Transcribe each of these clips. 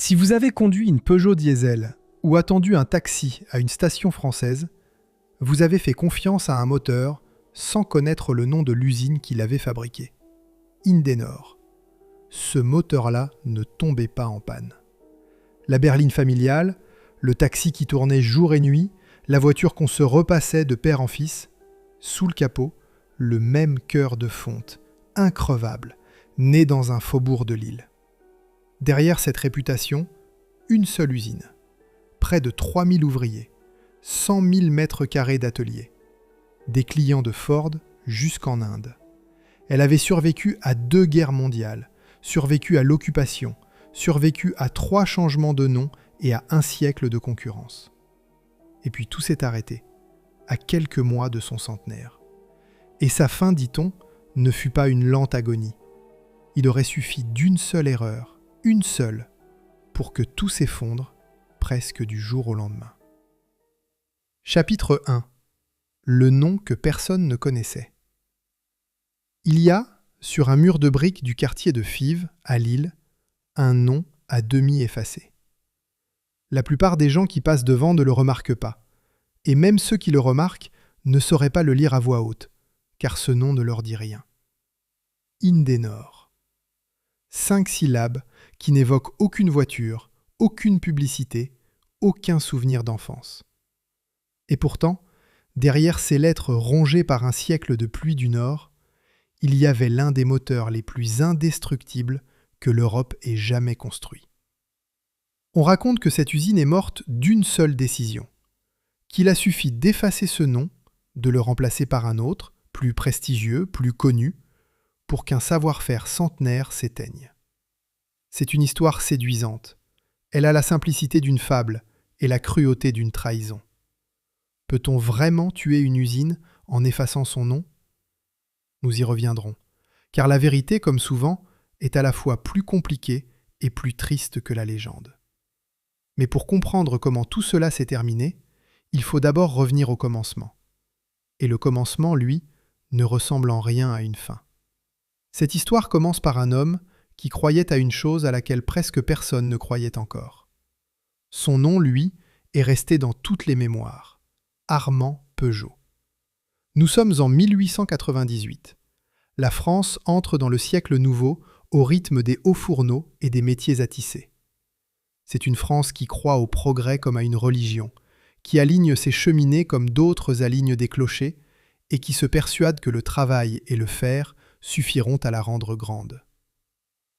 Si vous avez conduit une Peugeot diesel ou attendu un taxi à une station française, vous avez fait confiance à un moteur sans connaître le nom de l'usine qui l'avait fabriqué. Indenor. Ce moteur-là ne tombait pas en panne. La berline familiale, le taxi qui tournait jour et nuit, la voiture qu'on se repassait de père en fils, sous le capot, le même cœur de fonte, increvable, né dans un faubourg de Lille. Derrière cette réputation, une seule usine, près de 3000 ouvriers, 100 000 mètres carrés d'atelier, des clients de Ford jusqu'en Inde. Elle avait survécu à 2 guerres mondiales, survécu à l'occupation, survécu à 3 changements de nom et à 1 siècle de concurrence. Et puis tout s'est arrêté, à quelques mois de son centenaire. Et sa fin, dit-on, ne fut pas une lente agonie. Il aurait suffi d'une seule erreur, une seule, pour que tout s'effondre, presque du jour au lendemain. Chapitre 1. Le nom que personne ne connaissait. Il y a, sur un mur de briques du quartier de Fives, à Lille, un nom à demi effacé. La plupart des gens qui passent devant ne le remarquent pas, et même ceux qui le remarquent ne sauraient pas le lire à voix haute, car ce nom ne leur dit rien. Indenor. 5 syllabes qui n'évoquent aucune voiture, aucune publicité, aucun souvenir d'enfance. Et pourtant, derrière ces lettres rongées par un siècle de pluie du Nord, il y avait l'un des moteurs les plus indestructibles que l'Europe ait jamais construit. On raconte que cette usine est morte d'une seule décision, qu'il a suffi d'effacer ce nom, de le remplacer par un autre, plus prestigieux, plus connu, pour qu'un savoir-faire centenaire s'éteigne. C'est une histoire séduisante. Elle a la simplicité d'une fable et la cruauté d'une trahison. Peut-on vraiment tuer une usine en effaçant son nom ? Nous y reviendrons, car la vérité, comme souvent, est à la fois plus compliquée et plus triste que la légende. Mais pour comprendre comment tout cela s'est terminé, il faut d'abord revenir au commencement. Et le commencement, lui, ne ressemble en rien à une fin. Cette histoire commence par un homme qui croyait à une chose à laquelle presque personne ne croyait encore. Son nom, lui, est resté dans toutes les mémoires. Armand Peugeot. Nous sommes en 1898. La France entre dans le siècle nouveau au rythme des hauts fourneaux et des métiers à tisser. C'est une France qui croit au progrès comme à une religion, qui aligne ses cheminées comme d'autres alignent des clochers et qui se persuade que le travail et le fer suffiront à la rendre grande.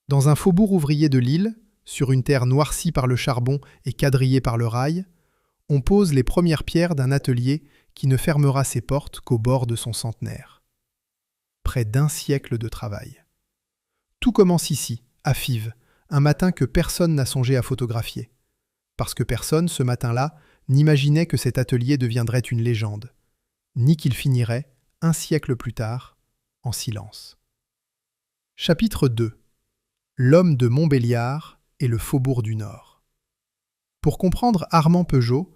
Dans un faubourg ouvrier de Lille, sur une terre noircie par le charbon et quadrillée par le rail, on pose les premières pierres d'un atelier qui ne fermera ses portes qu'au bord de son centenaire. Près d'1 siècle de travail. Tout commence ici, à Fives, un matin que personne n'a songé à photographier. Parce que personne, ce matin-là, n'imaginait que cet atelier deviendrait une légende, ni qu'il finirait, 1 siècle plus tard, en silence. Chapitre 2. L'homme de Montbéliard et le faubourg du Nord. Pour comprendre Armand Peugeot,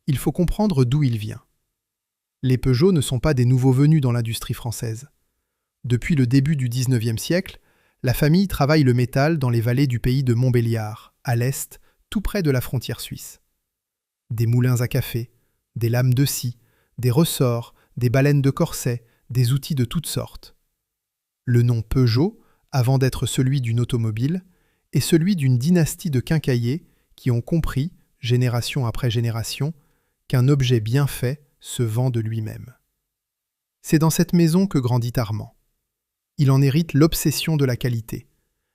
il faut comprendre d'où il vient. Les Peugeot ne sont pas des nouveaux venus dans l'industrie française. Depuis le début du XIXe siècle, la famille travaille le métal dans les vallées du pays de Montbéliard, à l'est, tout près de la frontière suisse. Des moulins à café, des lames de scie, des ressorts, des baleines de corset, des outils de toutes sortes. Le nom Peugeot, avant d'être celui d'une automobile, est celui d'une dynastie de quincailliers qui ont compris, génération après génération, qu'un objet bien fait se vend de lui-même. C'est dans cette maison que grandit Armand. Il en hérite l'obsession de la qualité,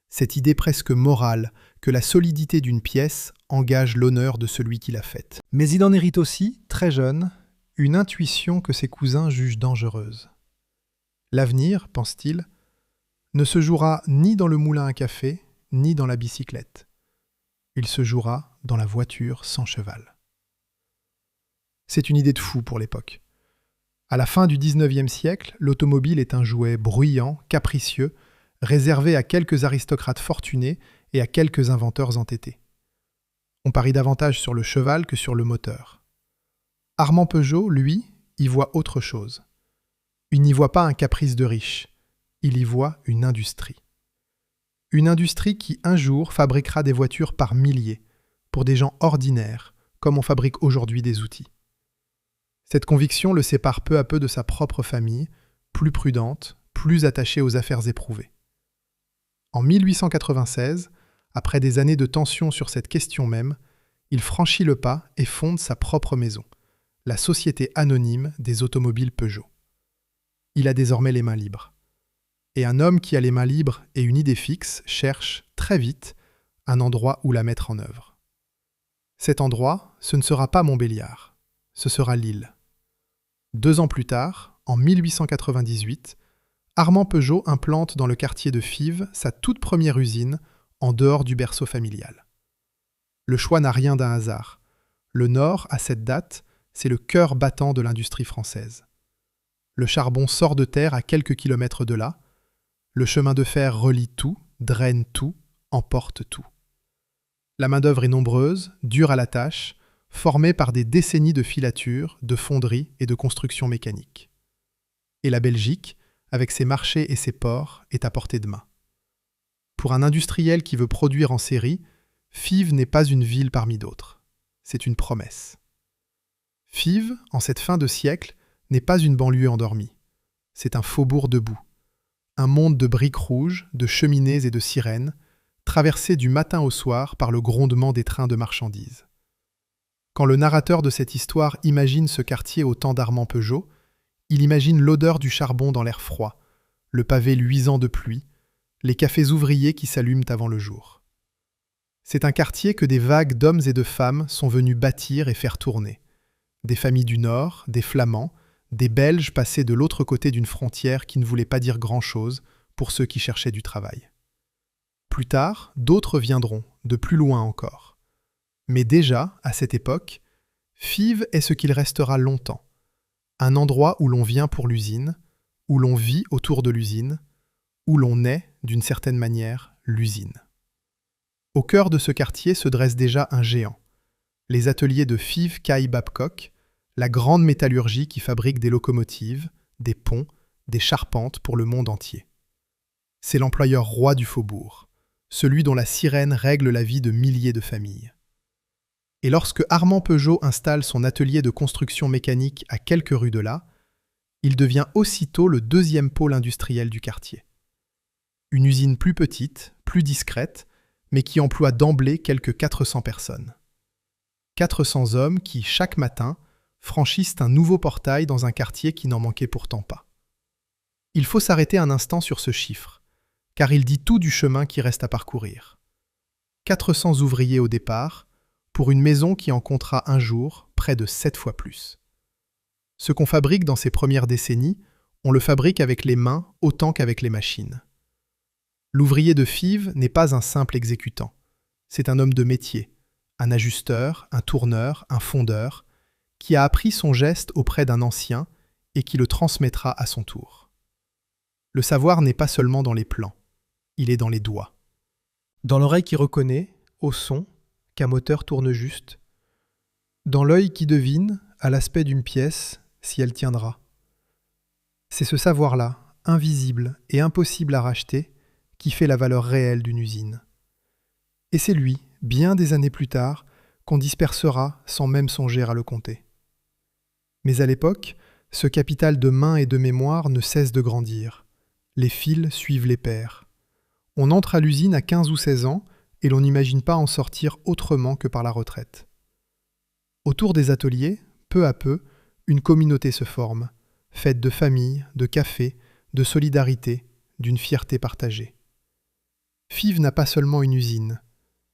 cette idée presque morale que la solidité d'une pièce engage l'honneur de celui qui l'a faite. Mais il en hérite aussi, très jeune, une intuition que ses cousins jugent dangereuse. L'avenir, pense-t-il, ne se jouera ni dans le moulin à café, ni dans la bicyclette. Il se jouera dans la voiture sans cheval. C'est une idée de fou pour l'époque. À la fin du XIXe siècle, l'automobile est un jouet bruyant, capricieux, réservé à quelques aristocrates fortunés et à quelques inventeurs entêtés. On parie davantage sur le cheval que sur le moteur. Armand Peugeot, lui, y voit autre chose. Il n'y voit pas un caprice de riche. Il y voit une industrie. Une industrie qui un jour fabriquera des voitures par milliers, pour des gens ordinaires, comme on fabrique aujourd'hui des outils. Cette conviction le sépare peu à peu de sa propre famille, plus prudente, plus attachée aux affaires éprouvées. En 1896, après des années de tension sur cette question même, il franchit le pas et fonde sa propre maison, la Société anonyme des automobiles Peugeot. Il a désormais les mains libres. Et un homme qui a les mains libres et une idée fixe cherche, très vite, un endroit où la mettre en œuvre. Cet endroit, ce ne sera pas Montbéliard, ce sera Lille. 2 ans plus tard, en 1898, Armand Peugeot implante dans le quartier de Fives sa toute première usine en dehors du berceau familial. Le choix n'a rien d'un hasard. Le Nord, à cette date, c'est le cœur battant de l'industrie française. Le charbon sort de terre à quelques kilomètres de là. Le chemin de fer relie tout, draine tout, emporte tout. La main-d'œuvre est nombreuse, dure à la tâche, formée par des décennies de filature, de fonderie et de construction mécanique. Et la Belgique, avec ses marchés et ses ports, est à portée de main. Pour un industriel qui veut produire en série, Fives n'est pas une ville parmi d'autres. C'est une promesse. Fives, en cette fin de siècle, n'est pas une banlieue endormie. C'est un faubourg debout. Un monde de briques rouges, de cheminées et de sirènes, traversé du matin au soir par le grondement des trains de marchandises. Quand le narrateur de cette histoire imagine ce quartier au temps d'Armand Peugeot, il imagine l'odeur du charbon dans l'air froid, le pavé luisant de pluie, les cafés ouvriers qui s'allument avant le jour. C'est un quartier que des vagues d'hommes et de femmes sont venus bâtir et faire tourner. Des familles du Nord, des Flamands, des Belges passés de l'autre côté d'une frontière qui ne voulait pas dire grand-chose pour ceux qui cherchaient du travail. Plus tard, d'autres viendront, de plus loin encore. Mais déjà, à cette époque, Fives est ce qu'il restera longtemps. Un endroit où l'on vient pour l'usine, où l'on vit autour de l'usine, où l'on est, d'une certaine manière, l'usine. Au cœur de ce quartier se dresse déjà un géant. Les ateliers de Fives Caille Babcock, la grande métallurgie qui fabrique des locomotives, des ponts, des charpentes pour le monde entier. C'est l'employeur roi du faubourg, celui dont la sirène règle la vie de milliers de familles. Et lorsque Armand Peugeot installe son atelier de construction mécanique à quelques rues de là, il devient aussitôt le deuxième pôle industriel du quartier. Une usine plus petite, plus discrète, mais qui emploie d'emblée quelques 400 personnes. 400 hommes qui, chaque matin, franchissent un nouveau portail dans un quartier qui n'en manquait pourtant pas. Il faut s'arrêter un instant sur ce chiffre, car il dit tout du chemin qui reste à parcourir. 400 ouvriers au départ, pour une maison qui en comptera un jour près de 7 fois plus. Ce qu'on fabrique dans ces premières décennies, on le fabrique avec les mains autant qu'avec les machines. L'ouvrier de Fives n'est pas un simple exécutant. C'est un homme de métier, un ajusteur, un tourneur, un fondeur, qui a appris son geste auprès d'un ancien et qui le transmettra à son tour. Le savoir n'est pas seulement dans les plans, il est dans les doigts. Dans l'oreille qui reconnaît, au son, qu'un moteur tourne juste. Dans l'œil qui devine, à l'aspect d'une pièce, si elle tiendra. C'est ce savoir-là, invisible et impossible à racheter, qui fait la valeur réelle d'une usine. Et c'est lui, bien des années plus tard, qu'on dispersera sans même songer à le compter. Mais à l'époque, ce capital de main et de mémoire ne cesse de grandir. Les fils suivent les pairs. On entre à l'usine à 15 ou 16 ans et l'on n'imagine pas en sortir autrement que par la retraite. Autour des ateliers, peu à peu, une communauté se forme, faite de familles, de cafés, de solidarité, d'une fierté partagée. Fives n'a pas seulement une usine.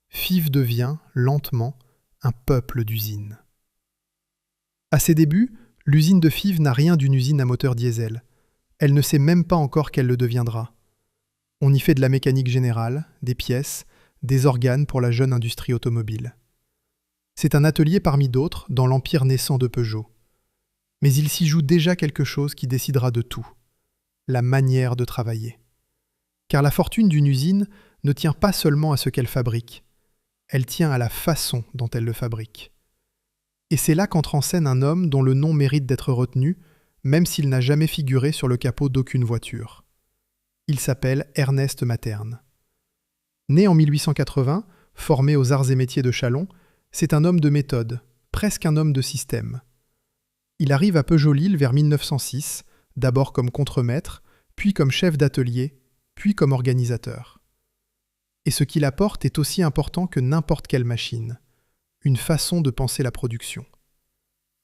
Fives devient, lentement, un peuple d'usines. À ses débuts, l'usine de Fives n'a rien d'une usine à moteur diesel. Elle ne sait même pas encore qu'elle le deviendra. On y fait de la mécanique générale, des pièces, des organes pour la jeune industrie automobile. C'est un atelier parmi d'autres dans l'empire naissant de Peugeot. Mais il s'y joue déjà quelque chose qui décidera de tout. La manière de travailler. Car la fortune d'une usine ne tient pas seulement à ce qu'elle fabrique. Elle tient à la façon dont elle le fabrique. Et c'est là qu'entre en scène un homme dont le nom mérite d'être retenu, même s'il n'a jamais figuré sur le capot d'aucune voiture. Il s'appelle Ernest Materne. Né en 1880, formé aux arts et métiers de Châlons, c'est un homme de méthode, presque un homme de système. Il arrive à Peugeot-Lille vers 1906, d'abord comme contremaître, puis comme chef d'atelier, puis comme organisateur. Et ce qu'il apporte est aussi important que n'importe quelle machine, une façon de penser la production.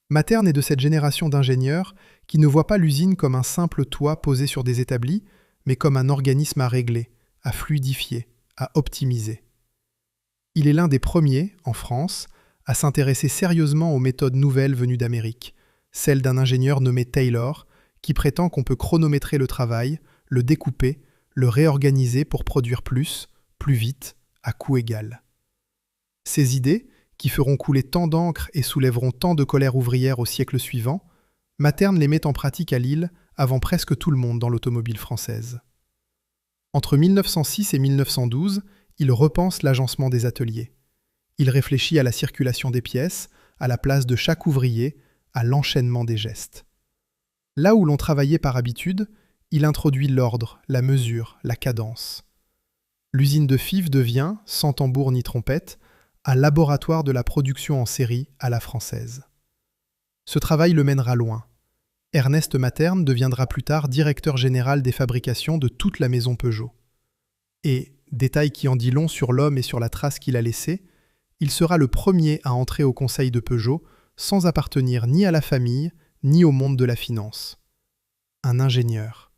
Materne est de cette génération d'ingénieurs qui ne voient pas l'usine comme un simple toit posé sur des établis, mais comme un organisme à régler, à fluidifier, à optimiser. Il est l'un des premiers, en France, à s'intéresser sérieusement aux méthodes nouvelles venues d'Amérique, celle d'un ingénieur nommé Taylor, qui prétend qu'on peut chronométrer le travail, le découper, le réorganiser pour produire plus vite, à coût égal. Ces idées, qui feront couler tant d'encre et soulèveront tant de colère ouvrière au siècle suivant, Materne les met en pratique à Lille avant presque tout le monde dans l'automobile française. Entre 1906 et 1912, il repense l'agencement des ateliers. Il réfléchit à la circulation des pièces, à la place de chaque ouvrier, à l'enchaînement des gestes. Là où l'on travaillait par habitude, il introduit l'ordre, la mesure, la cadence. L'usine de Fives devient, sans tambour ni trompette, un laboratoire de la production en série à la française. Ce travail le mènera loin. Ernest Materne deviendra plus tard directeur général des fabrications de toute la maison Peugeot. Et, détail qui en dit long sur l'homme et sur la trace qu'il a laissée, il sera le premier à entrer au conseil de Peugeot sans appartenir ni à la famille, ni au monde de la finance. Un ingénieur,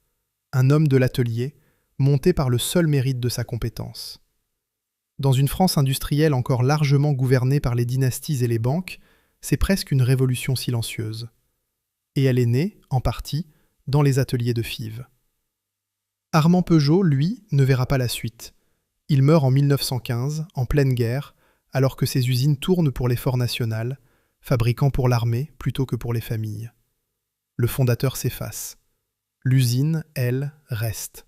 un homme de l'atelier, monté par le seul mérite de sa compétence. Dans une France industrielle encore largement gouvernée par les dynasties et les banques, c'est presque une révolution silencieuse. Et elle est née, en partie, dans les ateliers de Fives. Armand Peugeot, lui, ne verra pas la suite. Il meurt en 1915, en pleine guerre, alors que ses usines tournent pour l'effort national, fabriquant pour l'armée plutôt que pour les familles. Le fondateur s'efface. L'usine, elle, reste.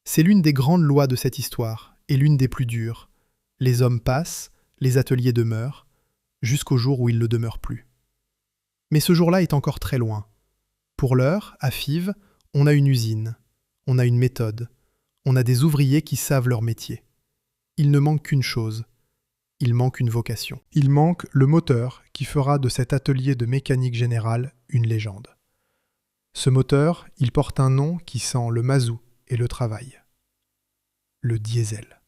C'est l'une des grandes lois de cette histoire, et l'une des plus dures. Les hommes passent, les ateliers demeurent, jusqu'au jour où ils ne demeurent plus. Mais ce jour-là est encore très loin. Pour l'heure, à Fives, on a une usine, on a une méthode, on a des ouvriers qui savent leur métier. Il ne manque qu'une chose, il manque une vocation. Il manque le moteur qui fera de cet atelier de mécanique générale une légende. Ce moteur, il porte un nom qui sent le mazout et le travail. Le diesel.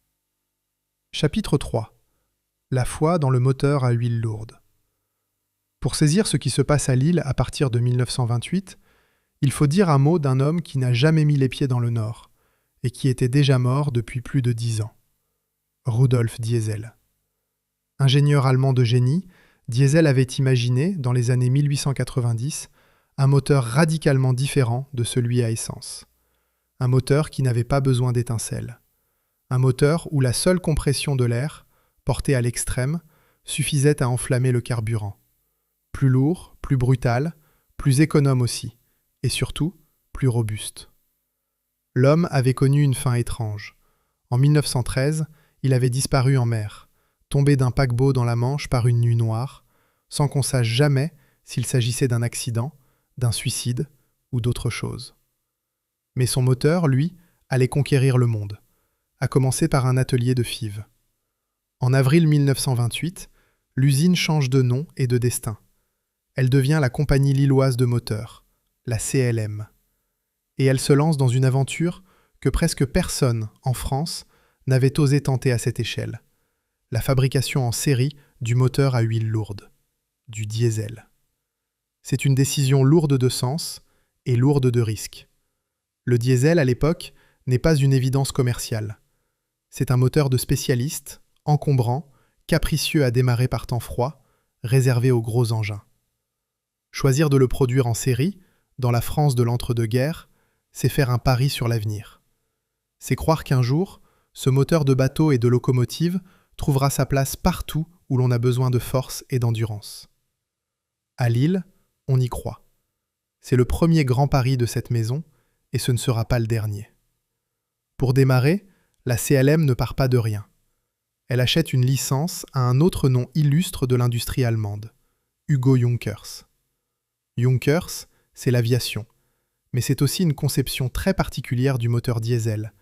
Chapitre 3. La foi dans le moteur à huile lourde. Pour saisir ce qui se passe à Lille à partir de 1928, il faut dire un mot d'un homme qui n'a jamais mis les pieds dans le Nord et qui était déjà mort depuis plus de 10 ans. Rudolf Diesel. Ingénieur allemand de génie, Diesel avait imaginé, dans les années 1890, un moteur radicalement différent de celui à essence. Un moteur qui n'avait pas besoin d'étincelles. Un moteur où la seule compression de l'air, portée à l'extrême, suffisait à enflammer le carburant. Plus lourd, plus brutal, plus économe aussi, et surtout, plus robuste. L'homme avait connu une fin étrange. En 1913, il avait disparu en mer, tombé d'un paquebot dans la Manche par une nuit noire, sans qu'on sache jamais s'il s'agissait d'un accident, d'un suicide ou d'autre chose. Mais son moteur, lui, allait conquérir le monde, à commencer par un atelier de Fives. En avril 1928, l'usine change de nom et de destin. Elle devient la Compagnie lilloise de moteurs, la CLM. Et elle se lance dans une aventure que presque personne, en France, n'avait osé tenter à cette échelle. La fabrication en série du moteur à huile lourde, du diesel. C'est une décision lourde de sens et lourde de risques. Le diesel, à l'époque, n'est pas une évidence commerciale. C'est un moteur de spécialiste, encombrant, capricieux à démarrer par temps froid, réservé aux gros engins. Choisir de le produire en série, dans la France de l'entre-deux-guerres, c'est faire un pari sur l'avenir. C'est croire qu'un jour, ce moteur de bateau et de locomotive trouvera sa place partout où l'on a besoin de force et d'endurance. À Lille, on y croit. C'est le premier grand pari de cette maison, et ce ne sera pas le dernier. Pour démarrer, la CLM ne part pas de rien. Elle achète une licence à un autre nom illustre de l'industrie allemande, Hugo Junkers. Junkers, c'est l'aviation, mais c'est aussi une conception très particulière du moteur diesel,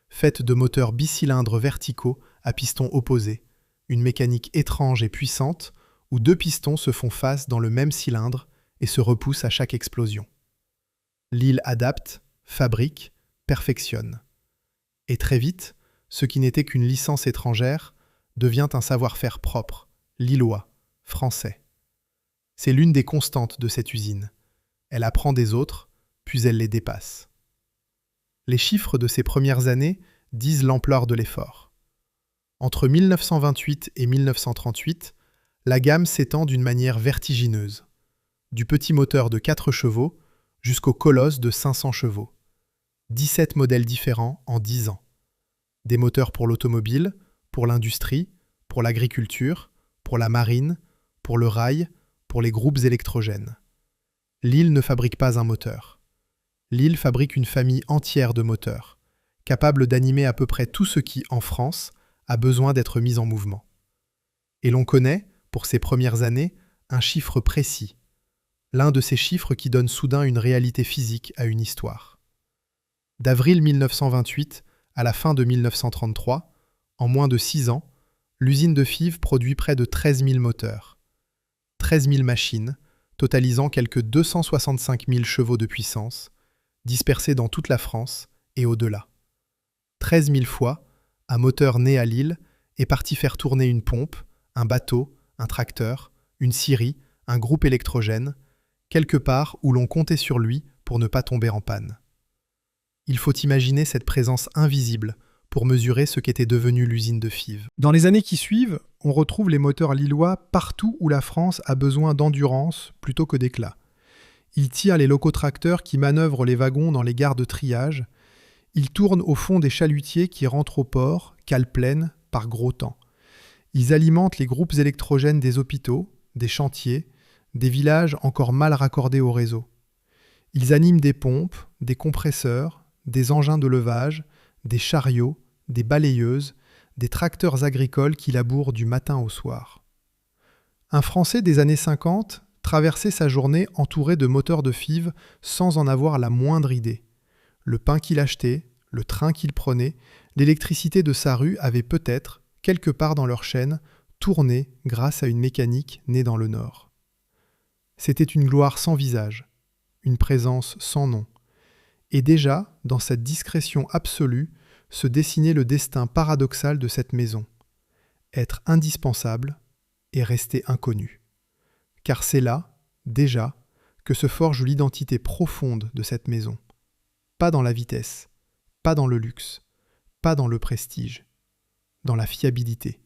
faite de moteurs bicylindres verticaux à pistons opposés, une mécanique étrange et puissante où deux pistons se font face dans le même cylindre et se repoussent à chaque explosion. Lille adapte, fabrique, perfectionne. Et très vite, ce qui n'était qu'une licence étrangère devient un savoir-faire propre, lillois, français. C'est l'une des constantes de cette usine. Elle apprend des autres, puis elle les dépasse. Les chiffres de ces premières années disent l'ampleur de l'effort. Entre 1928 et 1938, la gamme s'étend d'une manière vertigineuse, du petit moteur de 4 chevaux jusqu'au colosse de 500 chevaux. 17 modèles différents en 10 ans. Des moteurs pour l'automobile, pour l'industrie, pour l'agriculture, pour la marine, pour le rail, pour les groupes électrogènes. Lille ne fabrique pas un moteur. Lille fabrique une famille entière de moteurs, capable d'animer à peu près tout ce qui, en France, a besoin d'être mis en mouvement. Et l'on connaît, pour ces premières années, un chiffre précis. L'un de ces chiffres qui donne soudain une réalité physique à une histoire. D'avril 1928 à la fin de 1933, en moins de 6 ans, l'usine de Fives produit près de 13 000 moteurs. 13 000 machines, totalisant quelques 265 000 chevaux de puissance, dispersés dans toute la France et au-delà. 13 000 fois, un moteur né à Lille est parti faire tourner une pompe, un bateau, un tracteur, une scierie, un groupe électrogène, quelque part où l'on comptait sur lui pour ne pas tomber en panne. Il faut imaginer cette présence invisible pour mesurer ce qu'était devenue l'usine de Fives. Dans les années qui suivent, on retrouve les moteurs lillois partout où la France a besoin d'endurance plutôt que d'éclat. Ils tirent les locotracteurs qui manœuvrent les wagons dans les gares de triage. Ils tournent au fond des chalutiers qui rentrent au port, cale pleine, par gros temps. Ils alimentent les groupes électrogènes des hôpitaux, des chantiers, des villages encore mal raccordés au réseau. Ils animent des pompes, des compresseurs, des engins de levage, des chariots, des balayeuses, des tracteurs agricoles qui labourent du matin au soir. Un Français des années 50 traversait sa journée entouré de moteurs de Fives sans en avoir la moindre idée. Le pain qu'il achetait, le train qu'il prenait, l'électricité de sa rue avait peut-être, quelque part dans leur chaîne, tourné grâce à une mécanique née dans le Nord. C'était une gloire sans visage, une présence sans nom. Et déjà, dans cette discrétion absolue, se dessinait le destin paradoxal de cette maison. Être indispensable et rester inconnu. Car c'est là, déjà, que se forge l'identité profonde de cette maison. Pas dans la vitesse, pas dans le luxe, pas dans le prestige, dans la fiabilité.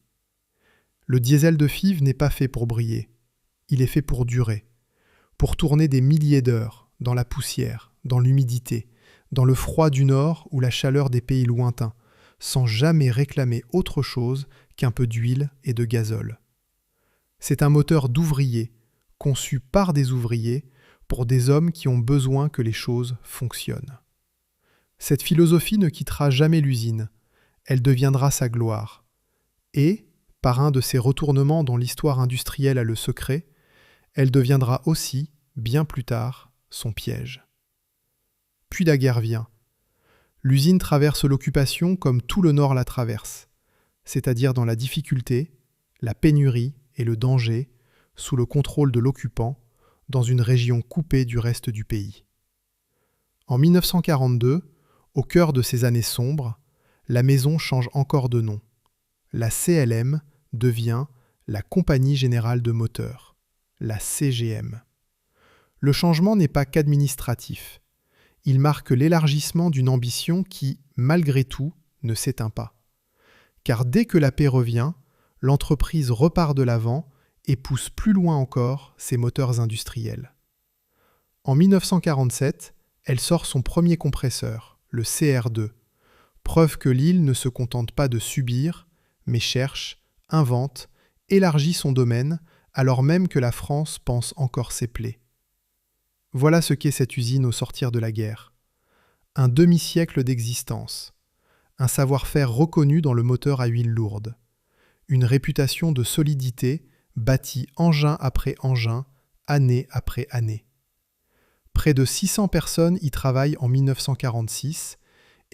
Le diesel de Fives n'est pas fait pour briller, il est fait pour durer, pour tourner des milliers d'heures, dans la poussière, dans l'humidité, dans le froid du Nord ou la chaleur des pays lointains, sans jamais réclamer autre chose qu'un peu d'huile et de gazole. C'est un moteur d'ouvriers, conçu par des ouvriers, pour des hommes qui ont besoin que les choses fonctionnent. Cette philosophie ne quittera jamais l'usine, elle deviendra sa gloire. Et, par un de ces retournements dont l'histoire industrielle a le secret, elle deviendra aussi, bien plus tard, son piège. Puis la guerre vient. L'usine traverse l'occupation comme tout le Nord la traverse, c'est-à-dire dans la difficulté, la pénurie et le danger, sous le contrôle de l'occupant, dans une région coupée du reste du pays. En 1942, au cœur de ces années sombres, la maison change encore de nom. La CLM devient la Compagnie Générale de Moteurs, la CGM. Le changement n'est pas qu'administratif. Il marque l'élargissement d'une ambition qui, malgré tout, ne s'éteint pas. Car dès que la paix revient, l'entreprise repart de l'avant et pousse plus loin encore ses moteurs industriels. En 1947, elle sort son premier compresseur, le CR2, preuve que Lille ne se contente pas de subir, mais cherche, invente, élargit son domaine, alors même que la France pense encore ses plaies. Voilà ce qu'est cette usine au sortir de la guerre. Un demi-siècle d'existence, un savoir-faire reconnu dans le moteur à huile lourde, une réputation de solidité bâtie engin après engin, année après année. Près de 600 personnes y travaillent en 1946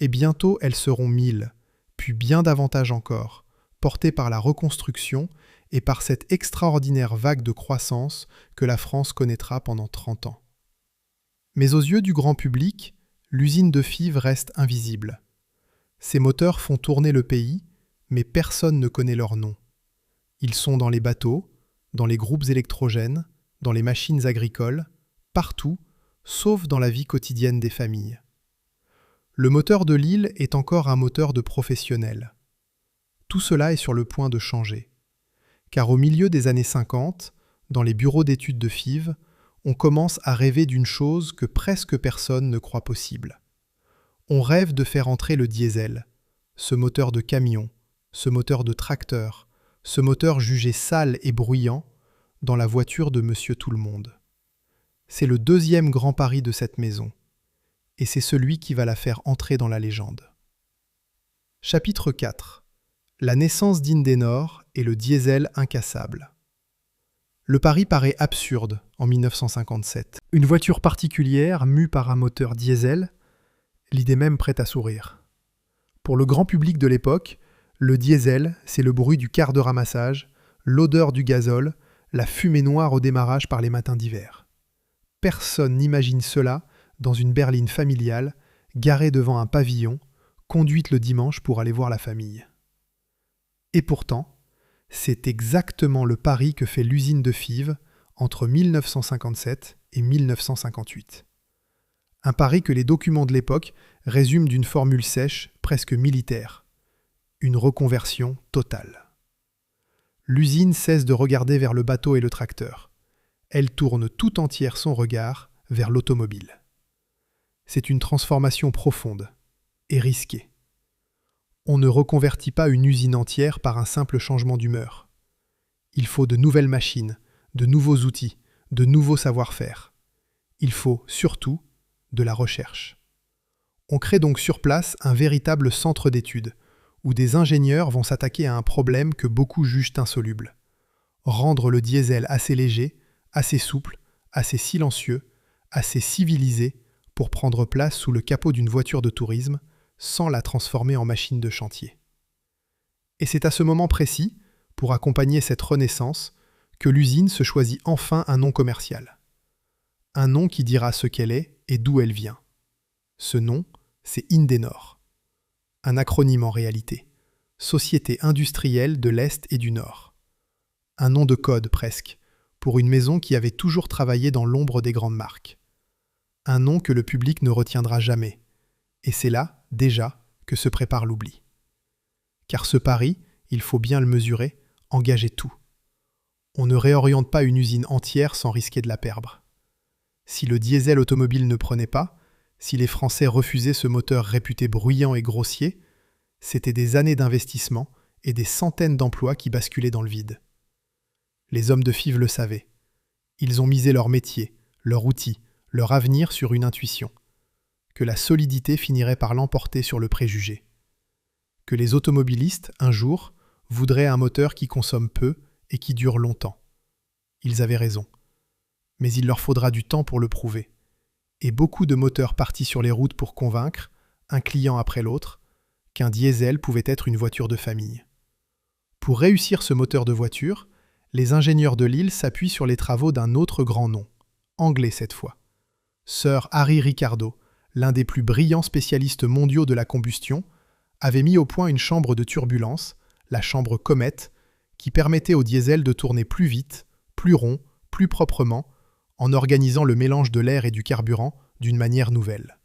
Et bientôt elles seront 1000, puis bien davantage encore, portées par la reconstruction et par cette extraordinaire vague de croissance que la France connaîtra pendant 30 ans. Mais aux yeux du grand public, l'usine de Fives reste invisible. Ses moteurs font tourner le pays, mais personne ne connaît leur nom. Ils sont dans les bateaux, dans les groupes électrogènes, dans les machines agricoles, partout, sauf dans la vie quotidienne des familles. Le moteur de Lille est encore un moteur de professionnels. Tout cela est sur le point de changer. Car au milieu des années 50, dans les bureaux d'études de Fives, on commence à rêver d'une chose que presque personne ne croit possible. On rêve de faire entrer le diesel, ce moteur de camion, ce moteur de tracteur, ce moteur jugé sale et bruyant, dans la voiture de Monsieur Tout-le-Monde. C'est le deuxième grand pari de cette maison, et c'est celui qui va la faire entrer dans la légende. Chapitre 4. La naissance d'Indenor et le diesel incassable. Le pari paraît absurde en 1957. Une voiture particulière mue par un moteur diesel, l'idée même prête à sourire. Pour le grand public de l'époque, le diesel, c'est le bruit du quart de ramassage, l'odeur du gazole, la fumée noire au démarrage par les matins d'hiver. Personne n'imagine cela dans une berline familiale, garée devant un pavillon, conduite le dimanche pour aller voir la famille. Et pourtant, c'est exactement le pari que fait l'usine de Fives entre 1957 et 1958. Un pari que les documents de l'époque résument d'une formule sèche, presque militaire. Une reconversion totale. L'usine cesse de regarder vers le bateau et le tracteur. Elle tourne tout entière son regard vers l'automobile. C'est une transformation profonde et risquée. On ne reconvertit pas une usine entière par un simple changement d'humeur. Il faut de nouvelles machines, de nouveaux outils, de nouveaux savoir-faire. Il faut, surtout, de la recherche. On crée donc sur place un véritable centre d'études, où des ingénieurs vont s'attaquer à un problème que beaucoup jugent insoluble. Rendre le diesel assez léger, assez souple, assez silencieux, assez civilisé pour prendre place sous le capot d'une voiture de tourisme, sans la transformer en machine de chantier. Et c'est à ce moment précis, pour accompagner cette renaissance, que l'usine se choisit enfin un nom commercial. Un nom qui dira ce qu'elle est et d'où elle vient. Ce nom, c'est Indenor. Un acronyme en réalité. Société industrielle de l'Est et du Nord. Un nom de code presque, pour une maison qui avait toujours travaillé dans l'ombre des grandes marques. Un nom que le public ne retiendra jamais. Et c'est là, déjà, que se prépare l'oubli. Car ce pari, il faut bien le mesurer, engageait tout. On ne réoriente pas une usine entière sans risquer de la perdre. Si le diesel automobile ne prenait pas, si les Français refusaient ce moteur réputé bruyant et grossier, c'était des années d'investissement et des centaines d'emplois qui basculaient dans le vide. Les hommes de Fives le savaient. Ils ont misé leur métier, leur outil, leur avenir sur une intuition. Que la solidité finirait par l'emporter sur le préjugé. Que les automobilistes, un jour, voudraient un moteur qui consomme peu et qui dure longtemps. Ils avaient raison. Mais il leur faudra du temps pour le prouver. Et beaucoup de moteurs partis sur les routes pour convaincre, un client après l'autre, qu'un diesel pouvait être une voiture de famille. Pour réussir ce moteur de voiture, les ingénieurs de Lille s'appuient sur les travaux d'un autre grand nom, anglais cette fois. Sir Harry Ricardo, l'un des plus brillants spécialistes mondiaux de la combustion, avait mis au point une chambre de turbulence, la chambre Comet, qui permettait au diesel de tourner plus vite, plus rond, plus proprement, en organisant le mélange de l'air et du carburant d'une manière nouvelle.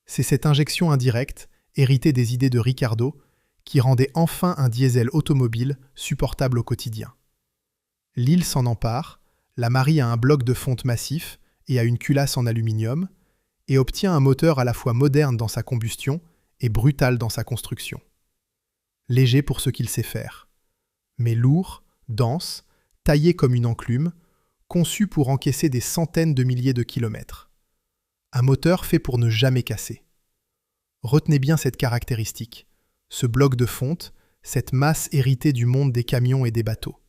C'est cette injection indirecte, héritée des idées de Ricardo, qui rendait enfin un diesel automobile supportable au quotidien. Lille s'en empare, la marie à un bloc de fonte massif et à une culasse en aluminium, et obtient un moteur à la fois moderne dans sa combustion et brutal dans sa construction. Léger pour ce qu'il sait faire, mais lourd, dense, taillé comme une enclume, conçu pour encaisser des centaines de milliers de kilomètres. Un moteur fait pour ne jamais casser. Retenez bien cette caractéristique, ce bloc de fonte, cette masse héritée du monde des camions et des bateaux.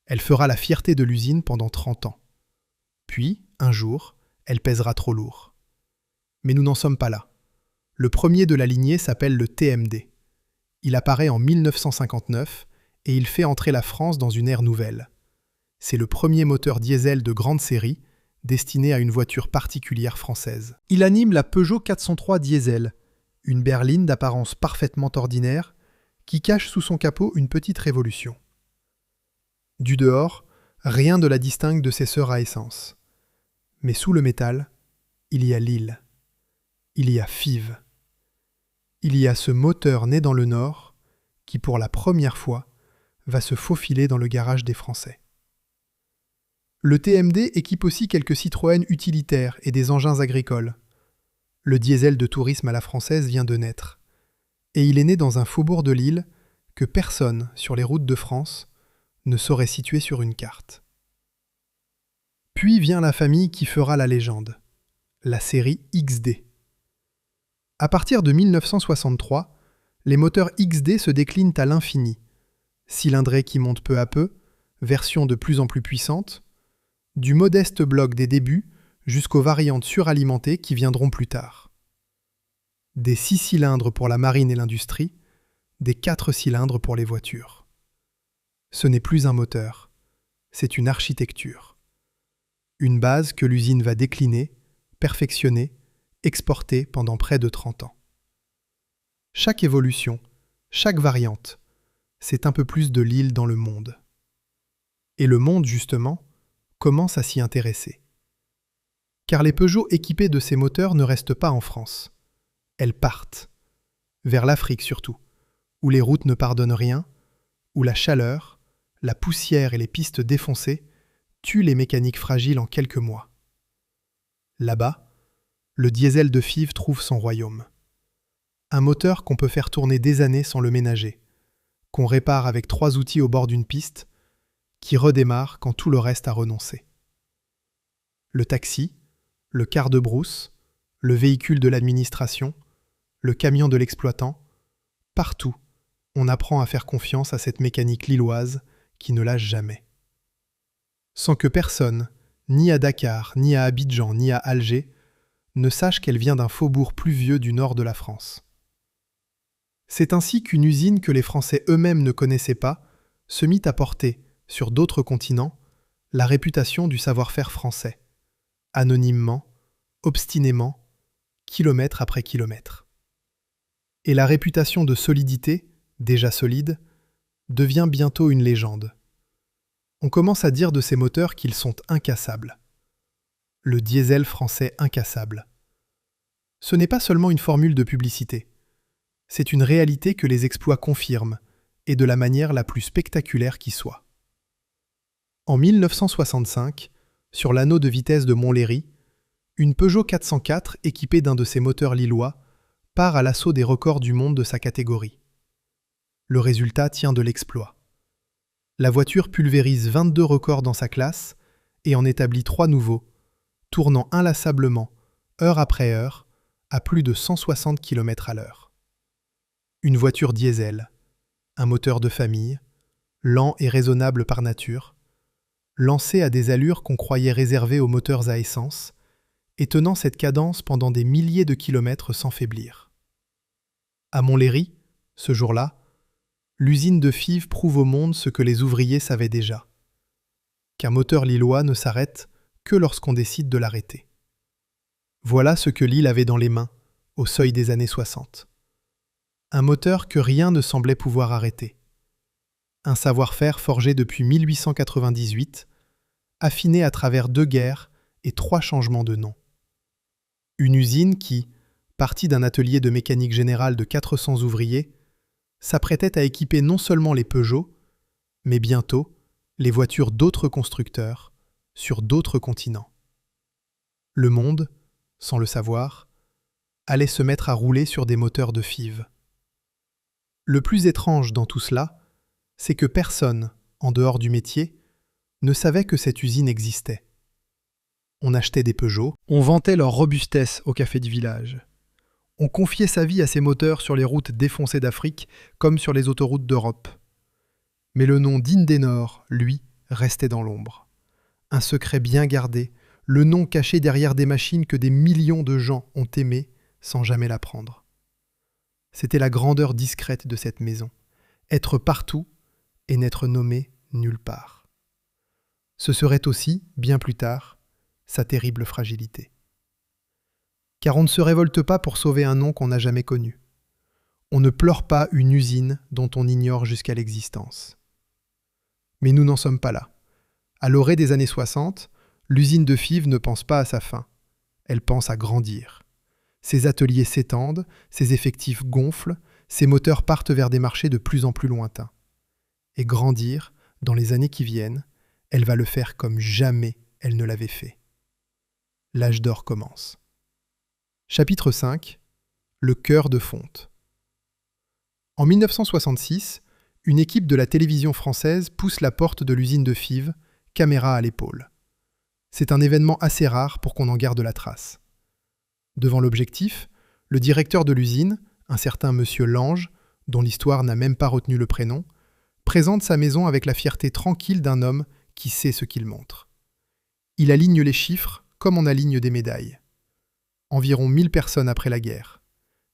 Elle fera la fierté de l'usine pendant 30 ans. Puis, un jour, elle pèsera trop lourd. Mais nous n'en sommes pas là. Le premier de la lignée s'appelle le TMD. Il apparaît en 1959 et il fait entrer la France dans une ère nouvelle. C'est le premier moteur diesel de grande série destiné à une voiture particulière française. Il anime la Peugeot 403 diesel, une berline d'apparence parfaitement ordinaire qui cache sous son capot une petite révolution. Du dehors, rien ne la distingue de ses sœurs à essence. Mais sous le métal, il y a Lille. Il y a Fives. Il y a ce moteur né dans le Nord qui, pour la première fois, va se faufiler dans le garage des Français. Le TMD équipe aussi quelques Citroën utilitaires et des engins agricoles. Le diesel de tourisme à la française vient de naître. Et il est né dans un faubourg de Lille que personne, sur les routes de France, ne saurait situer sur une carte. Puis vient la famille qui fera la légende, la série XD. À partir de 1963, les moteurs XD se déclinent à l'infini. Cylindrée qui monte peu à peu, version de plus en plus puissante, du modeste bloc des débuts jusqu'aux variantes suralimentées qui viendront plus tard. Des 6 cylindres pour la marine et l'industrie, des 4 cylindres pour les voitures. Ce n'est plus un moteur, c'est une architecture. Une base que l'usine va décliner, perfectionner, exporter pendant près de 30 ans. Chaque évolution, chaque variante, c'est un peu plus de Lille dans le monde. Et le monde, justement, commence à s'y intéresser. Car les Peugeot équipés de ces moteurs ne restent pas en France. Elles partent, vers l'Afrique surtout, où les routes ne pardonnent rien, où la chaleur, la poussière et les pistes défoncées tuent les mécaniques fragiles en quelques mois. Là-bas, le diesel de Fives trouve son royaume. Un moteur qu'on peut faire tourner des années sans le ménager, qu'on répare avec 3 outils au bord d'une piste, qui redémarre quand tout le reste a renoncé. Le taxi, le quart de brousse, le véhicule de l'administration, le camion de l'exploitant, partout, on apprend à faire confiance à cette mécanique lilloise qui ne lâche jamais. Sans que personne, ni à Dakar, ni à Abidjan, ni à Alger, ne sache qu'elle vient d'un faubourg pluvieux du nord de la France. C'est ainsi qu'une usine que les Français eux-mêmes ne connaissaient pas se mit à porter, sur d'autres continents, la réputation du savoir-faire français, anonymement, obstinément, kilomètre après kilomètre. Et la réputation de solidité, déjà solide, devient bientôt une légende. On commence à dire de ces moteurs qu'ils sont incassables. Le diesel français incassable. Ce n'est pas seulement une formule de publicité. C'est une réalité que les exploits confirment, et de la manière la plus spectaculaire qui soit. En 1965, sur l'anneau de vitesse de Montlhéry, une Peugeot 404 équipée d'un de ses moteurs lillois part à l'assaut des records du monde de sa catégorie. Le résultat tient de l'exploit. La voiture pulvérise 22 records dans sa classe et en établit 3 nouveaux, tournant inlassablement, heure après heure, à plus de 160 km/h. Une voiture diesel, un moteur de famille, lent et raisonnable par nature, lancé à des allures qu'on croyait réservées aux moteurs à essence, et tenant cette cadence pendant des milliers de kilomètres sans faiblir. À Montlhéry, ce jour-là, l'usine de Fives prouve au monde ce que les ouvriers savaient déjà, qu'un moteur lillois ne s'arrête que lorsqu'on décide de l'arrêter. Voilà ce que Lille avait dans les mains, au seuil des années 60. Un moteur que rien ne semblait pouvoir arrêter. Un savoir-faire forgé depuis 1898, affiné à travers 2 guerres et 3 changements de nom. Une usine qui, partie d'un atelier de mécanique générale de 400 ouvriers, s'apprêtait à équiper non seulement les Peugeot, mais bientôt les voitures d'autres constructeurs, sur d'autres continents. Le monde, sans le savoir, allait se mettre à rouler sur des moteurs de Fives. Le plus étrange dans tout cela, c'est que personne, en dehors du métier, ne savait que cette usine existait. On achetait des Peugeot, on vantait leur robustesse au café du village. On confiait sa vie à ces moteurs sur les routes défoncées d'Afrique comme sur les autoroutes d'Europe. Mais le nom d'Indenor, lui, restait dans l'ombre. Un secret bien gardé, le nom caché derrière des machines que des millions de gens ont aimé sans jamais l'apprendre. C'était la grandeur discrète de cette maison. Être partout et n'être nommé nulle part. Ce serait aussi, bien plus tard, sa terrible fragilité. Car on ne se révolte pas pour sauver un nom qu'on n'a jamais connu. On ne pleure pas une usine dont on ignore jusqu'à l'existence. Mais nous n'en sommes pas là. À l'orée des années 60, l'usine de Fives ne pense pas à sa fin. Elle pense à grandir. Ses ateliers s'étendent, ses effectifs gonflent, ses moteurs partent vers des marchés de plus en plus lointains. Et grandir, dans les années qui viennent, elle va le faire comme jamais elle ne l'avait fait. L'âge d'or commence. Chapitre 5. Le cœur de fonte. En 1966, une équipe de la télévision française pousse la porte de l'usine de Fives, caméra à l'épaule. C'est un événement assez rare pour qu'on en garde la trace. Devant l'objectif, le directeur de l'usine, un certain monsieur Lange, dont l'histoire n'a même pas retenu le prénom, présente sa maison avec la fierté tranquille d'un homme qui sait ce qu'il montre. Il aligne les chiffres comme on aligne des médailles. Environ 1000 personnes après la guerre,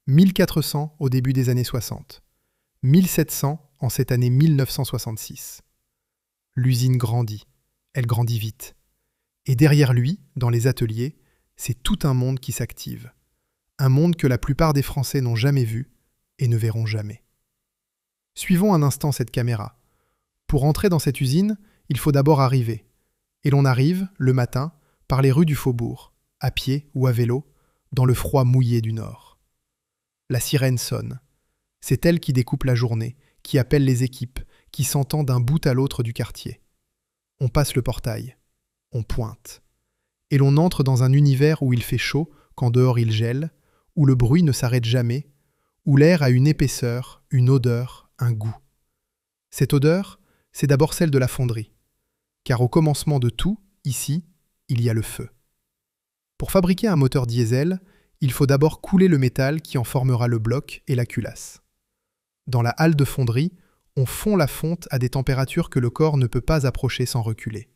1400 au début des années 60, 1700 en cette année 1966. L'usine grandit, elle grandit vite. Et derrière lui, dans les ateliers, c'est tout un monde qui s'active. Un monde que la plupart des Français n'ont jamais vu et ne verront jamais. Suivons un instant cette caméra. Pour entrer dans cette usine, il faut d'abord arriver. Et l'on arrive, le matin, par les rues du faubourg, à pied ou à vélo, dans le froid mouillé du nord. La sirène sonne. C'est elle qui découpe la journée, qui appelle les équipes, qui s'entend d'un bout à l'autre du quartier. On passe le portail. On pointe. Et l'on entre dans un univers où il fait chaud quand dehors il gèle, où le bruit ne s'arrête jamais, où l'air a une épaisseur, une odeur, un goût. Cette odeur, c'est d'abord celle de la fonderie. Car au commencement de tout, ici, il y a le feu. Pour fabriquer un moteur diesel, il faut d'abord couler le métal qui en formera le bloc et la culasse. Dans la halle de fonderie, on fond la fonte à des températures que le corps ne peut pas approcher sans reculer.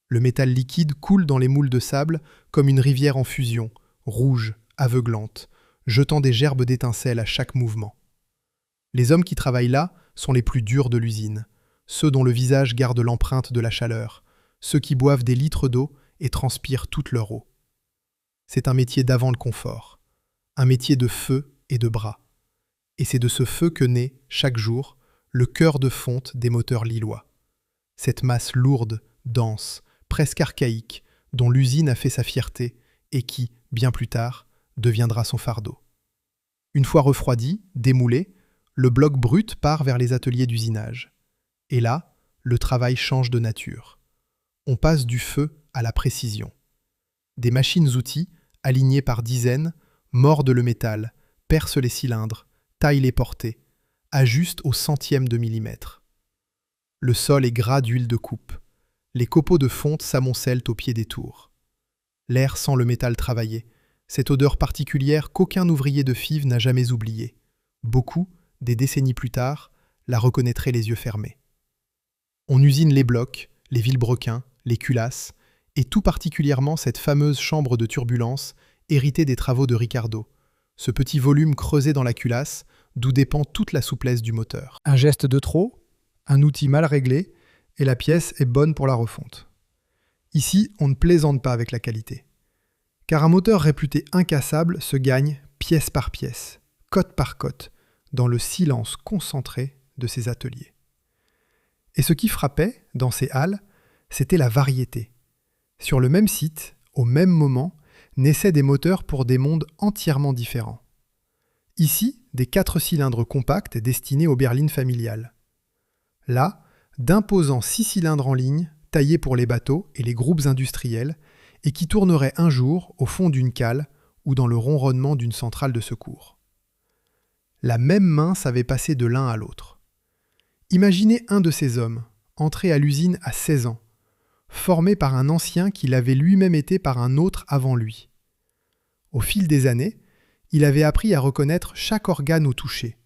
Le métal liquide coule dans les moules de sable comme une rivière en fusion, rouge, aveuglante, jetant des gerbes d'étincelles à chaque mouvement. Les hommes qui travaillent là sont les plus durs de l'usine, ceux dont le visage garde l'empreinte de la chaleur, ceux qui boivent des litres d'eau et transpirent toute leur eau. C'est un métier d'avant le confort, un métier de feu et de bras. Et c'est de ce feu que naît, chaque jour, le cœur de fonte des moteurs lillois. Cette masse lourde, dense, presque archaïque, dont l'usine a fait sa fierté et qui, bien plus tard, deviendra son fardeau. Une fois refroidi, démoulé, le bloc brut part vers les ateliers d'usinage. Et là, le travail change de nature. On passe du feu à la précision. Des machines-outils, alignées par dizaines, mordent le métal, percent les cylindres, taillent les portées, ajustent au centième de millimètre. Le sol est gras d'huile de coupe. Les copeaux de fonte s'amoncellent au pied des tours. L'air sent le métal travaillé, cette odeur particulière qu'aucun ouvrier de Fives n'a jamais oubliée. Beaucoup, des décennies plus tard, la reconnaîtraient les yeux fermés. On usine les blocs, les vilebrequins, les culasses, et tout particulièrement cette fameuse chambre de turbulence héritée des travaux de Ricardo, ce petit volume creusé dans la culasse d'où dépend toute la souplesse du moteur. Un geste de trop, un outil mal réglé, et la pièce est bonne pour la refonte. Ici, on ne plaisante pas avec la qualité. Car un moteur réputé incassable se gagne pièce par pièce, cote par cote, dans le silence concentré de ces ateliers. Et ce qui frappait, dans ces halles, c'était la variété. Sur le même site, au même moment, naissaient des moteurs pour des mondes entièrement différents. Ici, des 4 cylindres compacts destinés aux berlines familiales. Là, d'imposants 6 cylindres en ligne, taillés pour les bateaux et les groupes industriels, et qui tourneraient un jour au fond d'une cale ou dans le ronronnement d'une centrale de secours. La même main savait passer de l'un à l'autre. Imaginez un de ces hommes, entré à l'usine à 16 ans, formé par un ancien qui l'avait lui-même été par un autre avant lui. Au fil des années, il avait appris à reconnaître chaque organe au toucher,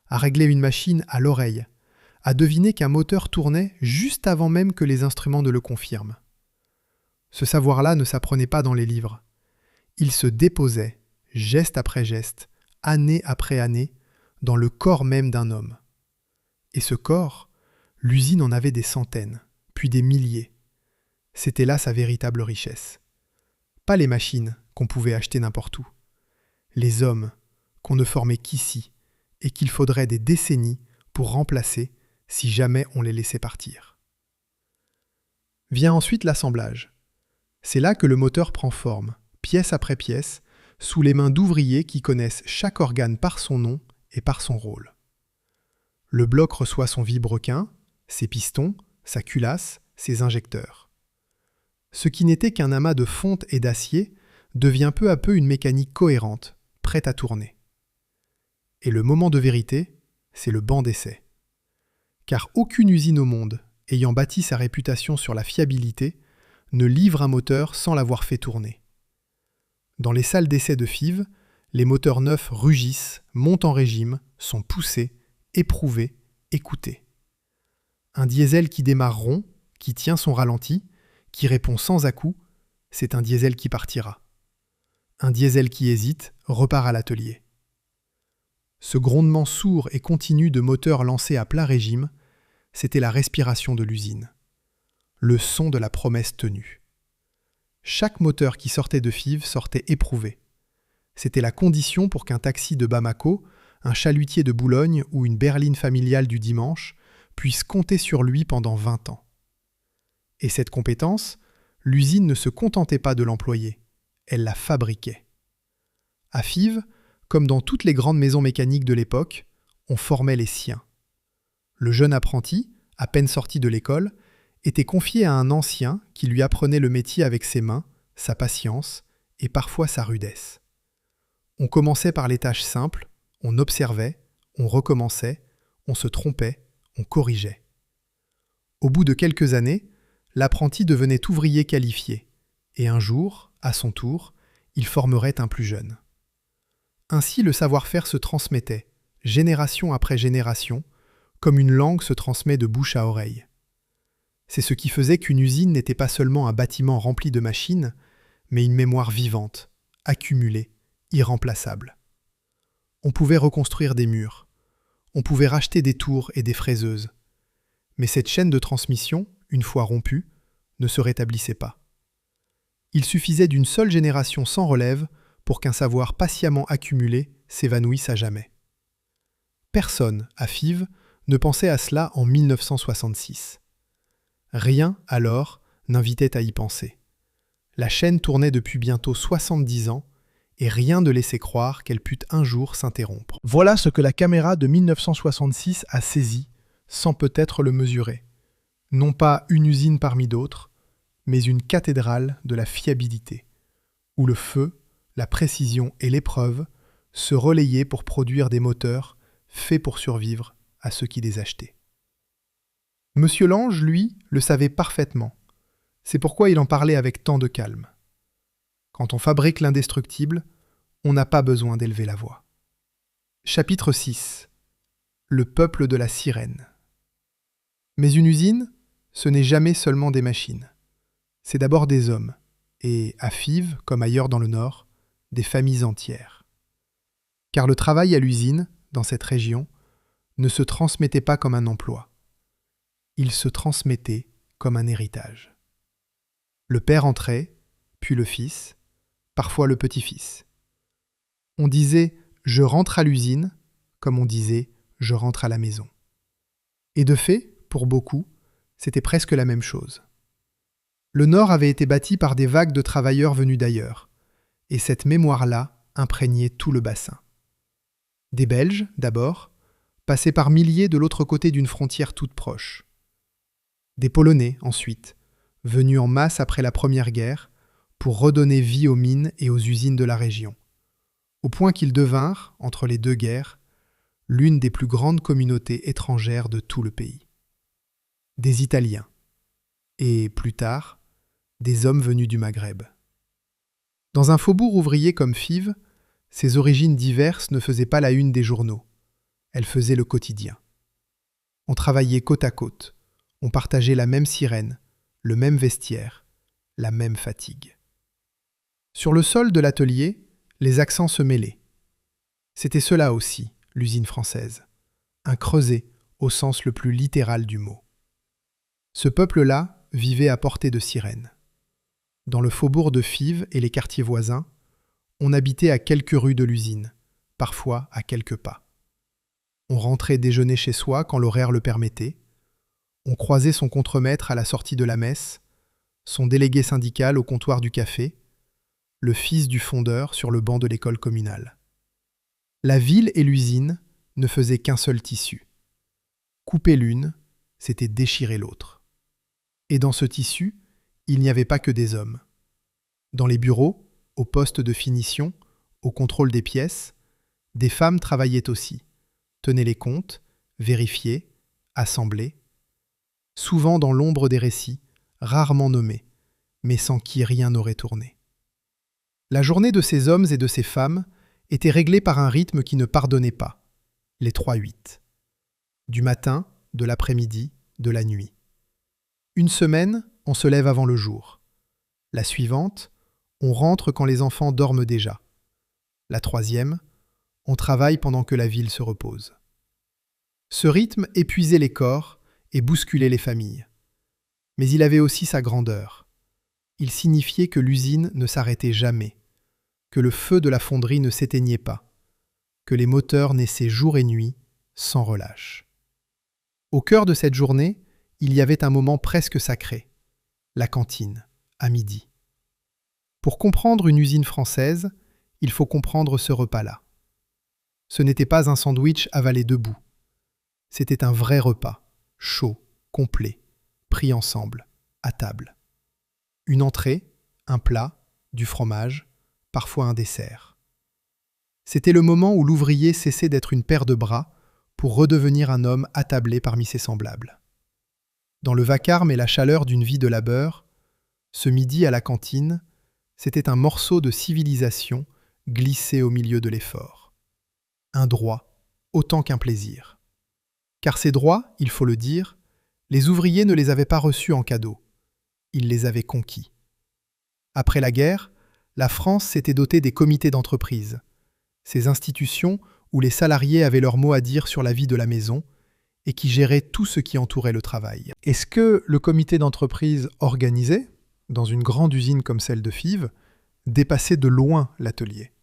à régler une machine à l'oreille, à deviner qu'un moteur tournait juste avant même que les instruments ne le confirment. Ce savoir-là ne s'apprenait pas dans les livres. Il se déposait, geste après geste, année après année, dans le corps même d'un homme. Et ce corps, l'usine en avait des centaines, puis des milliers. C'était là sa véritable richesse. Pas les machines qu'on pouvait acheter n'importe où. Les hommes qu'on ne formait qu'ici et qu'il faudrait des décennies pour remplacer si jamais on les laissait partir. Vient ensuite l'assemblage. C'est là que le moteur prend forme, pièce après pièce, sous les mains d'ouvriers qui connaissent chaque organe par son nom et par son rôle. Le bloc reçoit son vilebrequin, ses pistons, sa culasse, ses injecteurs. Ce qui n'était qu'un amas de fonte et d'acier devient peu à peu une mécanique cohérente, prête à tourner. Et le moment de vérité, c'est le banc d'essai. Car aucune usine au monde, ayant bâti sa réputation sur la fiabilité, ne livre un moteur sans l'avoir fait tourner. Dans les salles d'essai de FIV, les moteurs neufs rugissent, montent en régime, sont poussés, éprouvés, écoutés. Un diesel qui démarre rond, qui tient son ralenti, qui répond sans à-coups, c'est un diesel qui partira. Un diesel qui hésite repart à l'atelier. Ce grondement sourd et continu de moteurs lancés à plat régime, c'était la respiration de l'usine. Le son de la promesse tenue. Chaque moteur qui sortait de FIV sortait éprouvé. C'était la condition pour qu'un taxi de Bamako, un chalutier de Boulogne ou une berline familiale du dimanche puisse compter sur lui pendant 20 ans. Et cette compétence, l'usine ne se contentait pas de l'employer, elle la fabriquait. À FIV, comme dans toutes les grandes maisons mécaniques de l'époque, on formait les siens. Le jeune apprenti, à peine sorti de l'école, était confié à un ancien qui lui apprenait le métier avec ses mains, sa patience et parfois sa rudesse. On commençait par les tâches simples, on observait, on recommençait, on se trompait, on corrigeait. Au bout de quelques années, l'apprenti devenait ouvrier qualifié, et un jour, à son tour, il formerait un plus jeune. Ainsi le savoir-faire se transmettait, génération après génération, comme une langue se transmet de bouche à oreille. C'est ce qui faisait qu'une usine n'était pas seulement un bâtiment rempli de machines, mais une mémoire vivante, accumulée, irremplaçable. On pouvait reconstruire des murs, on pouvait racheter des tours et des fraiseuses, mais cette chaîne de transmission, une fois rompue, ne se rétablissait pas. Il suffisait d'une seule génération sans relève pour qu'un savoir patiemment accumulé s'évanouisse à jamais. Personne, à FIV, ne pensait à cela en 1966. Rien, alors, n'invitait à y penser. La chaîne tournait depuis bientôt 70 ans et rien ne laissait croire qu'elle pût un jour s'interrompre. Voilà ce que la caméra de 1966 a saisi, sans peut-être le mesurer. Non pas une usine parmi d'autres, mais une cathédrale de la fiabilité, où le feu, la précision et l'épreuve se relayaient pour produire des moteurs faits pour survivre à ceux qui les achetaient. Monsieur Lange, lui, le savait parfaitement. C'est pourquoi il en parlait avec tant de calme. Quand on fabrique l'indestructible, on n'a pas besoin d'élever la voix. Chapitre 6. Le peuple de la sirène. Mais une usine, ce n'est jamais seulement des machines. C'est d'abord des hommes, et, à FIV, comme ailleurs dans le Nord, des familles entières. Car le travail à l'usine, dans cette région, ne se transmettait pas comme un emploi. Il se transmettait comme un héritage. Le père entrait, puis le fils, parfois le petit-fils. On disait « je rentre à l'usine » comme on disait « je rentre à la maison ». Et de fait, pour beaucoup, c'était presque la même chose. Le Nord avait été bâti par des vagues de travailleurs venus d'ailleurs, et cette mémoire-là imprégnait tout le bassin. Des Belges, d'abord, passés par milliers de l'autre côté d'une frontière toute proche. Des Polonais, ensuite, venus en masse après la Première Guerre pour redonner vie aux mines et aux usines de la région, au point qu'ils devinrent, entre les deux guerres, l'une des plus grandes communautés étrangères de tout le pays. Des Italiens, et, plus tard, des hommes venus du Maghreb. Dans un faubourg ouvrier comme FIV, ces origines diverses ne faisaient pas la une des journaux, elles faisaient le quotidien. On travaillait côte à côte, on partageait la même sirène, le même vestiaire, la même fatigue. Sur le sol de l'atelier, les accents se mêlaient. C'était cela aussi, l'usine française. Un creuset au sens le plus littéral du mot. Ce peuple-là vivait à portée de sirène. Dans le faubourg de Fives et les quartiers voisins, on habitait à quelques rues de l'usine, parfois à quelques pas. On rentrait déjeuner chez soi quand l'horaire le permettait. On croisait son contremaître à la sortie de la messe, son délégué syndical au comptoir du café, le fils du fondeur sur le banc de l'école communale. La ville et l'usine ne faisaient qu'un seul tissu. Couper l'une, c'était déchirer l'autre. Et dans ce tissu, il n'y avait pas que des hommes. Dans les bureaux, au poste de finition, au contrôle des pièces, des femmes travaillaient aussi, tenaient les comptes, vérifiaient, assemblaient, souvent dans l'ombre des récits, rarement nommés, mais sans qui rien n'aurait tourné. La journée de ces hommes et de ces femmes était réglée par un rythme qui ne pardonnait pas, les 3-8. Du matin, de l'après-midi, de la nuit. Une semaine, on se lève avant le jour. La suivante, on rentre quand les enfants dorment déjà. La troisième, on travaille pendant que la ville se repose. Ce rythme épuisait les corps et bousculait les familles. Mais il avait aussi sa grandeur. Il signifiait que l'usine ne s'arrêtait jamais, que le feu de la fonderie ne s'éteignait pas, que les moteurs naissaient jour et nuit, sans relâche. Au cœur de cette journée, il y avait un moment presque sacré, la cantine, à midi. Pour comprendre une usine française, il faut comprendre ce repas-là. Ce n'était pas un sandwich avalé debout. C'était un vrai repas, chaud, complet, pris ensemble, à table. Une entrée, un plat, du fromage, parfois un dessert. C'était le moment où l'ouvrier cessait d'être une paire de bras pour redevenir un homme attablé parmi ses semblables. Dans le vacarme et la chaleur d'une vie de labeur, ce midi à la cantine, c'était un morceau de civilisation glissé au milieu de l'effort. Un droit, autant qu'un plaisir. Car ces droits, il faut le dire, les ouvriers ne les avaient pas reçus en cadeau. Ils les avaient conquis. Après la guerre, la France s'était dotée des comités d'entreprise, ces institutions où les salariés avaient leur mot à dire sur la vie de la maison et qui géraient tout ce qui entourait le travail. Est-ce que le comité d'entreprise organisé, dans une grande usine comme celle de Fives, dépassait de loin l'atelier?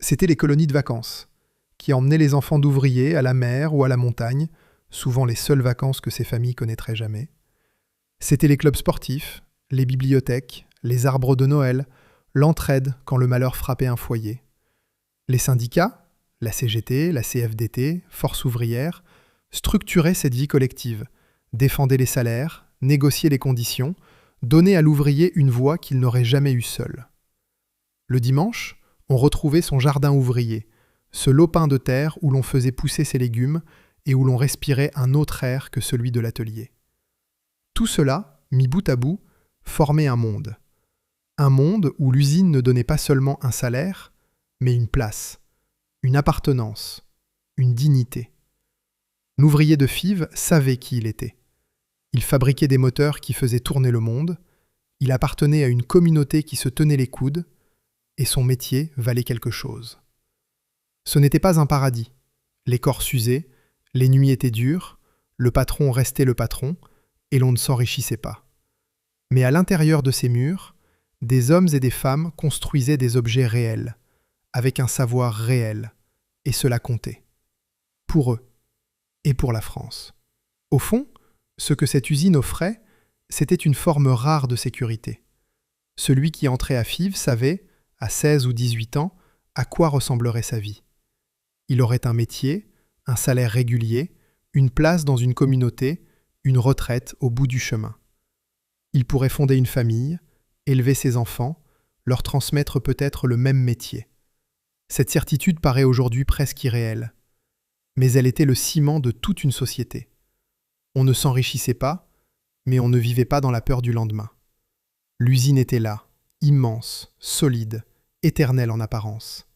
C'étaient les colonies de vacances, qui emmenaient les enfants d'ouvriers à la mer ou à la montagne, souvent les seules vacances que ces familles connaîtraient jamais. C'étaient les clubs sportifs, les bibliothèques, les arbres de Noël, l'entraide quand le malheur frappait un foyer. Les syndicats, la CGT, la CFDT, Force ouvrière, structuraient cette vie collective, défendaient les salaires, négociaient les conditions, donnaient à l'ouvrier une voix qu'il n'aurait jamais eue seul. Le dimanche, on retrouvait son jardin ouvrier, ce lopin de terre où l'on faisait pousser ses légumes et où l'on respirait un autre air que celui de l'atelier. Tout cela, mis bout à bout, formait un monde. Un monde où l'usine ne donnait pas seulement un salaire, mais une place, une appartenance, une dignité. L'ouvrier de Fives savait qui il était. Il fabriquait des moteurs qui faisaient tourner le monde, il appartenait à une communauté qui se tenait les coudes, et son métier valait quelque chose. Ce n'était pas un paradis. Les corps s'usaient, les nuits étaient dures, le patron restait le patron, et l'on ne s'enrichissait pas. Mais à l'intérieur de ces murs, des hommes et des femmes construisaient des objets réels, avec un savoir réel, et cela comptait. Pour eux, et pour la France. Au fond, ce que cette usine offrait, c'était une forme rare de sécurité. Celui qui entrait à Fives savait, à 16 ou 18 ans, à quoi ressemblerait sa vie. Il aurait un métier, un salaire régulier, une place dans une communauté, une retraite au bout du chemin. Il pourrait fonder une famille, élever ses enfants, leur transmettre peut-être le même métier. Cette certitude paraît aujourd'hui presque irréelle, mais elle était le ciment de toute une société. On ne s'enrichissait pas, mais on ne vivait pas dans la peur du lendemain. L'usine était là, immense, solide, éternelle en apparence.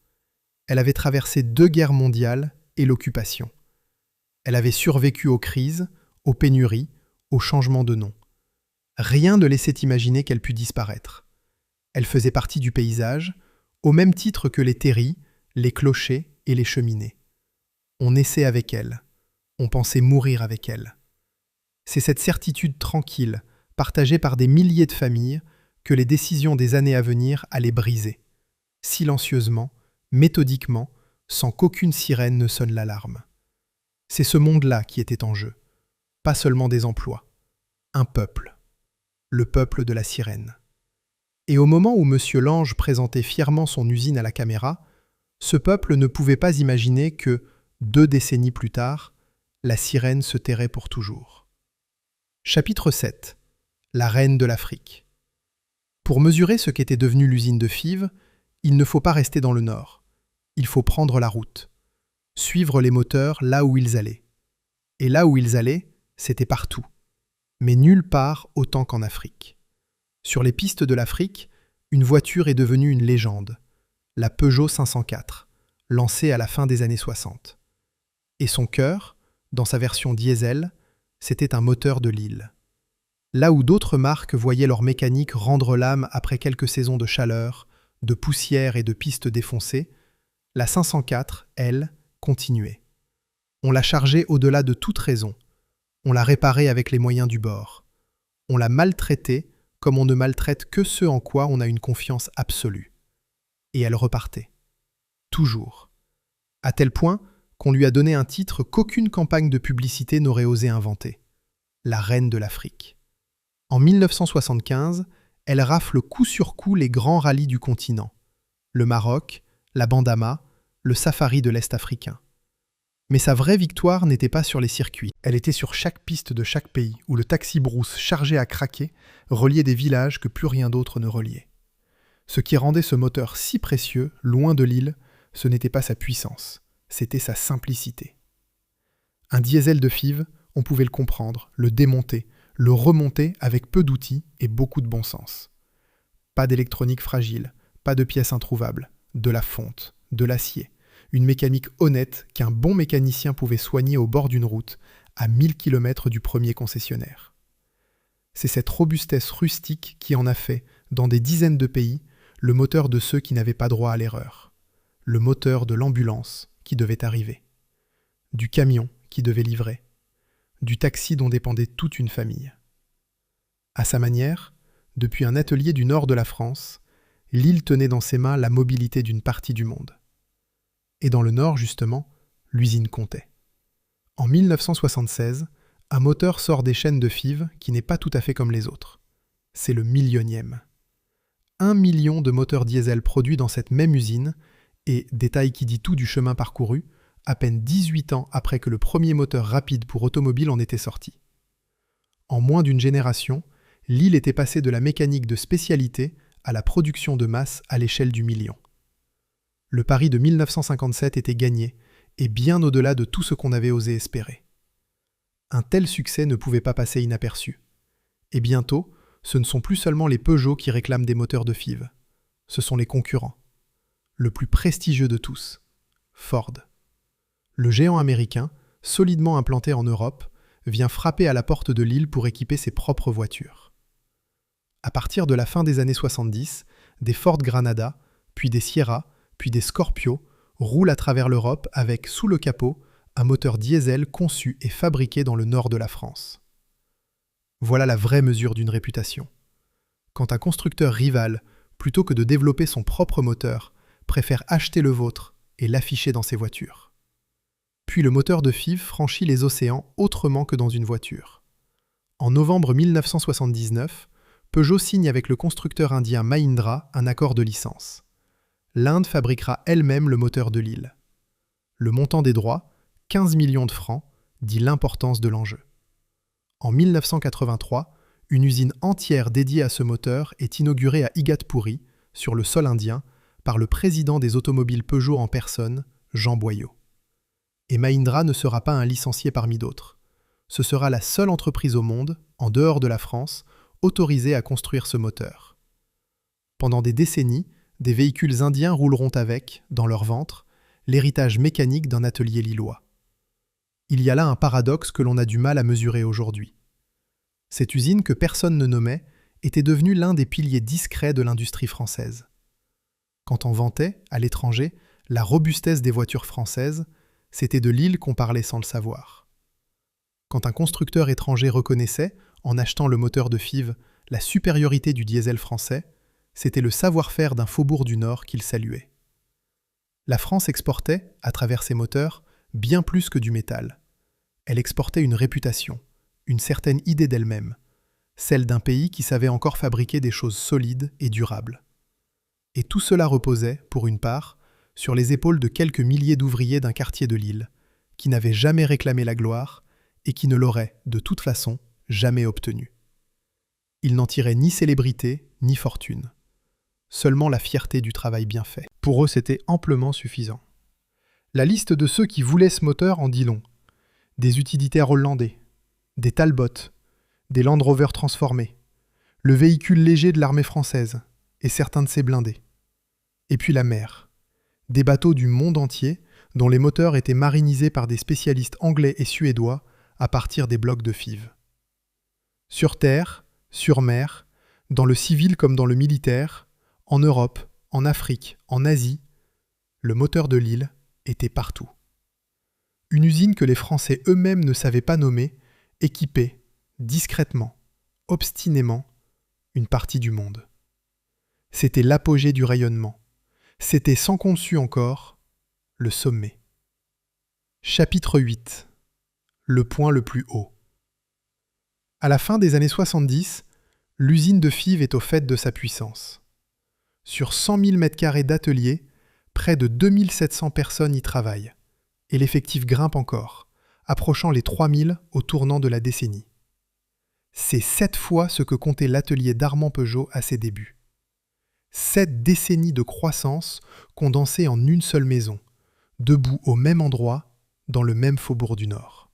Elle avait traversé 2 guerres mondiales et l'occupation. Elle avait survécu aux crises, aux pénuries, aux changements de nom. Rien ne laissait imaginer qu'elle pût disparaître. Elle faisait partie du paysage, au même titre que les terris, les clochers et les cheminées. On naissait avec elle. On pensait mourir avec elle. C'est cette certitude tranquille, partagée par des milliers de familles, que les décisions des années à venir allaient briser. Silencieusement, méthodiquement, sans qu'aucune sirène ne sonne l'alarme. C'est ce monde-là qui était en jeu. Pas seulement des emplois. Un peuple. Le peuple de la sirène. Et au moment où M. Lange présentait fièrement son usine à la caméra, ce peuple ne pouvait pas imaginer que, 2 décennies plus tard, la sirène se tairait pour toujours. Chapitre 7. La reine de l'Afrique. Pour mesurer ce qu'était devenue l'usine de Fives, il ne faut pas rester dans le nord. Il faut prendre la route. Suivre les moteurs là où ils allaient. Et là où ils allaient, c'était partout. Mais nulle part autant qu'en Afrique. Sur les pistes de l'Afrique, une voiture est devenue une légende. La Peugeot 504, lancée à la fin des années 60. Et son cœur, dans sa version diesel, c'était un moteur de Lille. Là où d'autres marques voyaient leur mécanique rendre l'âme après quelques saisons de chaleur, de poussière et de pistes défoncées, la 504, elle, continuait. On la chargeait au-delà de toute raison. On la réparait avec les moyens du bord. On la maltraitait comme on ne maltraite que ce en quoi on a une confiance absolue. Et elle repartait. Toujours. À tel point qu'on lui a donné un titre qu'aucune campagne de publicité n'aurait osé inventer. La reine de l'Afrique. En 1975, elle rafle coup sur coup les grands rallyes du continent. Le Maroc, la Bandama, le Safari de l'Est africain. Mais sa vraie victoire n'était pas sur les circuits. Elle était sur chaque piste de chaque pays où le taxi-brousse chargé à craquer reliait des villages que plus rien d'autre ne reliait. Ce qui rendait ce moteur si précieux, loin de Lille, ce n'était pas sa puissance, c'était sa simplicité. Un diesel de Fives, on pouvait le comprendre, le démonter, le remonter avec peu d'outils et beaucoup de bon sens. Pas d'électronique fragile, pas de pièces introuvables, de la fonte, de l'acier, une mécanique honnête qu'un bon mécanicien pouvait soigner au bord d'une route, à 1000 km du premier concessionnaire. C'est cette robustesse rustique qui en a fait, dans des dizaines de pays, le moteur de ceux qui n'avaient pas droit à l'erreur. Le moteur de l'ambulance qui devait arriver. Du camion qui devait livrer. Du taxi dont dépendait toute une famille. À sa manière, depuis un atelier du nord de la France, Lille tenait dans ses mains la mobilité d'une partie du monde. Et dans le nord, justement, l'usine comptait. En 1976, un moteur sort des chaînes de Fives qui n'est pas tout à fait comme les autres. C'est le millionième. 1 million de moteurs diesel produits dans cette même usine, et, détail qui dit tout du chemin parcouru, à peine 18 ans après que le premier moteur rapide pour automobile en était sorti. En moins d'une génération, Lille était passée de la mécanique de spécialité à la production de masse à l'échelle du million. Le pari de 1957 était gagné, et bien au-delà de tout ce qu'on avait osé espérer. Un tel succès ne pouvait pas passer inaperçu. Et bientôt, ce ne sont plus seulement les Peugeot qui réclament des moteurs de Fives. Ce sont les concurrents. Le plus prestigieux de tous, Ford. Le géant américain, solidement implanté en Europe, vient frapper à la porte de Lille pour équiper ses propres voitures. À partir de la fin des années 70, des Ford Granada, puis des Sierra, puis des Scorpio, roulent à travers l'Europe avec, sous le capot, un moteur diesel conçu et fabriqué dans le nord de la France. Voilà la vraie mesure d'une réputation. Quand un constructeur rival, plutôt que de développer son propre moteur, préfère acheter le vôtre et l'afficher dans ses voitures. Puis le moteur de Fives franchit les océans autrement que dans une voiture. En novembre 1979, Peugeot signe avec le constructeur indien Mahindra un accord de licence. L'Inde fabriquera elle-même le moteur de Lille. Le montant des droits, 15 millions de francs, dit l'importance de l'enjeu. En 1983, une usine entière dédiée à ce moteur est inaugurée à Igatpuri, sur le sol indien, par le président des automobiles Peugeot en personne, Jean Boyau. Et Mahindra ne sera pas un licencié parmi d'autres. Ce sera la seule entreprise au monde, en dehors de la France, autorisée à construire ce moteur. Pendant des décennies, des véhicules indiens rouleront avec, dans leur ventre, l'héritage mécanique d'un atelier lillois. Il y a là un paradoxe que l'on a du mal à mesurer aujourd'hui. Cette usine que personne ne nommait était devenue l'un des piliers discrets de l'industrie française. Quand on vantait, à l'étranger, la robustesse des voitures françaises, c'était de Lille qu'on parlait sans le savoir. Quand un constructeur étranger reconnaissait, en achetant le moteur de FIV, la supériorité du diesel français, c'était le savoir-faire d'un faubourg du Nord qu'il saluait. La France exportait, à travers ses moteurs, bien plus que du métal. Elle exportait une réputation, une certaine idée d'elle-même, celle d'un pays qui savait encore fabriquer des choses solides et durables. Et tout cela reposait, pour une part, sur les épaules de quelques milliers d'ouvriers d'un quartier de Lille, qui n'avaient jamais réclamé la gloire et qui ne l'auraient, de toute façon, jamais obtenue. Ils n'en tiraient ni célébrité, ni fortune. Seulement la fierté du travail bien fait. Pour eux, c'était amplement suffisant. La liste de ceux qui voulaient ce moteur en dit long. Des utilitaires hollandais, des Talbot, des Land Rover transformés, le véhicule léger de l'armée française et certains de ses blindés. Et puis la mer. Des bateaux du monde entier dont les moteurs étaient marinisés par des spécialistes anglais et suédois à partir des blocs de FIV. Sur terre, sur mer, dans le civil comme dans le militaire, en Europe, en Afrique, en Asie, le moteur de Lille était partout. Une usine que les Français eux-mêmes ne savaient pas nommer, équipait, discrètement, obstinément, une partie du monde. C'était l'apogée du rayonnement. C'était sans conçu encore, le sommet. Chapitre 8. Le point le plus haut. À la fin des années 70, l'usine de FIV est au fait de sa puissance. Sur 100 000 m² d'atelier, près de 2700 personnes y travaillent, et l'effectif grimpe encore, approchant les 3000 au tournant de la décennie. C'est 7 fois ce que comptait l'atelier d'Armand Peugeot à ses débuts. 7 décennies de croissance condensées en une seule maison, debout au même endroit, dans le même faubourg du Nord.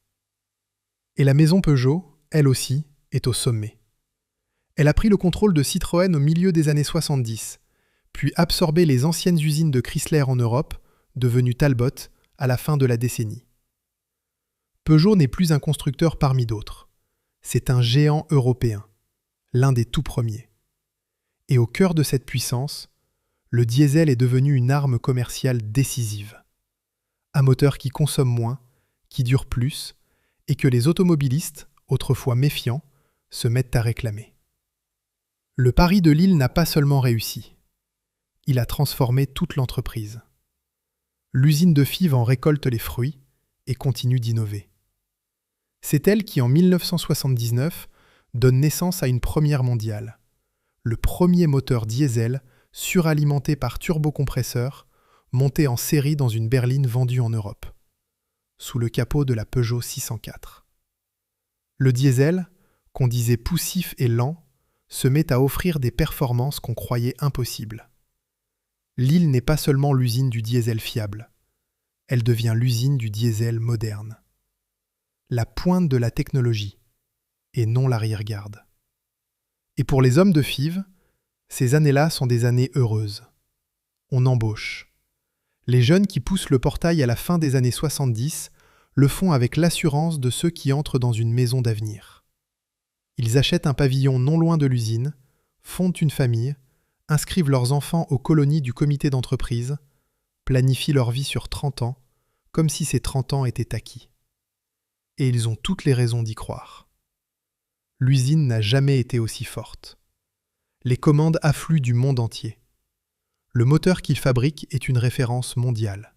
Et la maison Peugeot, elle aussi, est au sommet. Elle a pris le contrôle de Citroën au milieu des années 70, puis absorbé les anciennes usines de Chrysler en Europe, devenues Talbot, à la fin de la décennie. Peugeot n'est plus un constructeur parmi d'autres. C'est un géant européen, l'un des tout premiers. Et au cœur de cette puissance, le diesel est devenu une arme commerciale décisive. Un moteur qui consomme moins, qui dure plus, et que les automobilistes, autrefois méfiants, se mettent à réclamer. Le pari de Lille n'a pas seulement réussi. Il a transformé toute l'entreprise. L'usine de FIV en récolte les fruits et continue d'innover. C'est elle qui, en 1979, donne naissance à une première mondiale. Le premier moteur diesel suralimenté par turbocompresseur, monté en série dans une berline vendue en Europe, sous le capot de la Peugeot 604. Le diesel, qu'on disait poussif et lent, se met à offrir des performances qu'on croyait impossibles. Lille n'est pas seulement l'usine du diesel fiable, elle devient l'usine du diesel moderne. La pointe de la technologie, et non l'arrière-garde. Et pour les hommes de FIV, ces années-là sont des années heureuses. On embauche. Les jeunes qui poussent le portail à la fin des années 70 le font avec l'assurance de ceux qui entrent dans une maison d'avenir. Ils achètent un pavillon non loin de l'usine, fondent une famille, inscrivent leurs enfants aux colonies du comité d'entreprise, planifient leur vie sur 30 ans, comme si ces 30 ans étaient acquis. Et ils ont toutes les raisons d'y croire. L'usine n'a jamais été aussi forte. Les commandes affluent du monde entier. Le moteur qu'ils fabriquent est une référence mondiale.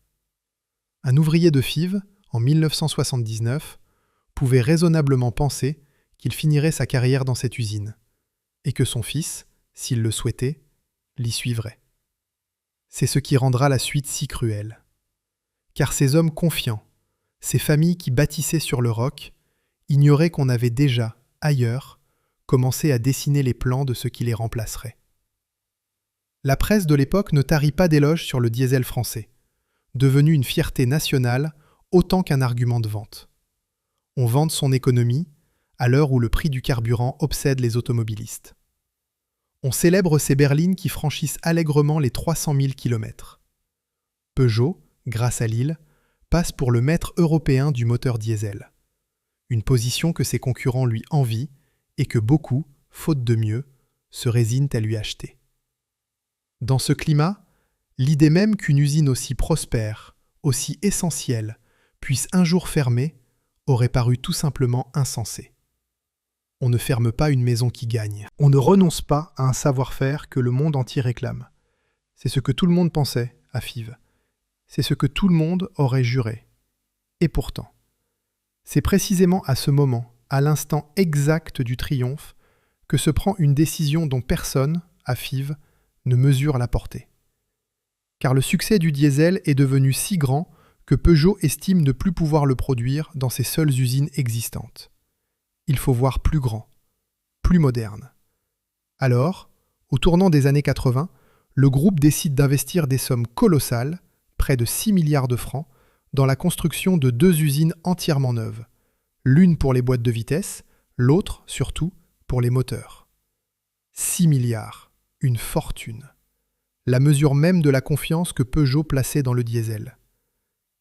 Un ouvrier de FIV, en 1979, pouvait raisonnablement penser qu'il finirait sa carrière dans cette usine, et que son fils, s'il le souhaitait, l'y suivrait. C'est ce qui rendra la suite si cruelle. Car ces hommes confiants, ces familles qui bâtissaient sur le roc, ignoraient qu'on avait déjà, ailleurs, commencé à dessiner les plans de ce qui les remplacerait. La presse de l'époque ne tarit pas d'éloges sur le diesel français, devenu une fierté nationale autant qu'un argument de vente. On vante son économie à l'heure où le prix du carburant obsède les automobilistes. On célèbre ces berlines qui franchissent allègrement les 300 000 km. Peugeot, grâce à Lille, passe pour le maître européen du moteur diesel. Une position que ses concurrents lui envient et que beaucoup, faute de mieux, se résignent à lui acheter. Dans ce climat, l'idée même qu'une usine aussi prospère, aussi essentielle, puisse un jour fermer aurait paru tout simplement insensé. On ne ferme pas une maison qui gagne. On ne renonce pas à un savoir-faire que le monde entier réclame. C'est ce que tout le monde pensait à Fives. C'est ce que tout le monde aurait juré. Et pourtant, c'est précisément à ce moment, à l'instant exact du triomphe, que se prend une décision dont personne, à Fives, ne mesure la portée. Car le succès du diesel est devenu si grand que Peugeot estime ne plus pouvoir le produire dans ses seules usines existantes. Il faut voir plus grand, plus moderne. Alors, au tournant des années 80, le groupe décide d'investir des sommes colossales, près de 6 milliards de francs, dans la construction de 2 usines entièrement neuves, l'une pour les boîtes de vitesse, l'autre, surtout, pour les moteurs. 6 milliards, une fortune. La mesure même de la confiance que Peugeot plaçait dans le diesel.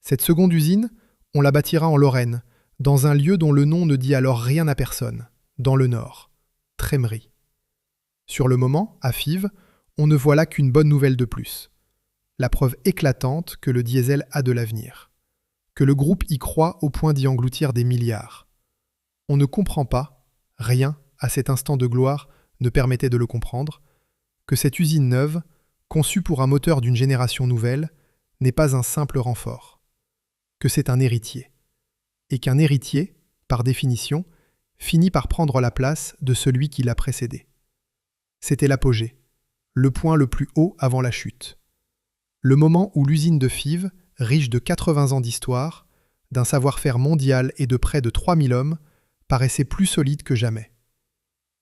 Cette seconde usine, on la bâtira en Lorraine, dans un lieu dont le nom ne dit alors rien à personne, dans le Nord, Trémery. Sur le moment, à Fives, on ne voit là qu'une bonne nouvelle de plus. La preuve éclatante que le diesel a de l'avenir. Que le groupe y croit au point d'y engloutir des milliards. On ne comprend pas, rien à cet instant de gloire ne permettait de le comprendre, que cette usine neuve, conçue pour un moteur d'une génération nouvelle, n'est pas un simple renfort. Que c'est un héritier. Et qu'un héritier, par définition, finit par prendre la place de celui qui l'a précédé. C'était l'apogée, le point le plus haut avant la chute. Le moment où l'usine de Fives, riche de 80 ans d'histoire, d'un savoir-faire mondial et de près de 3000 hommes, paraissait plus solide que jamais.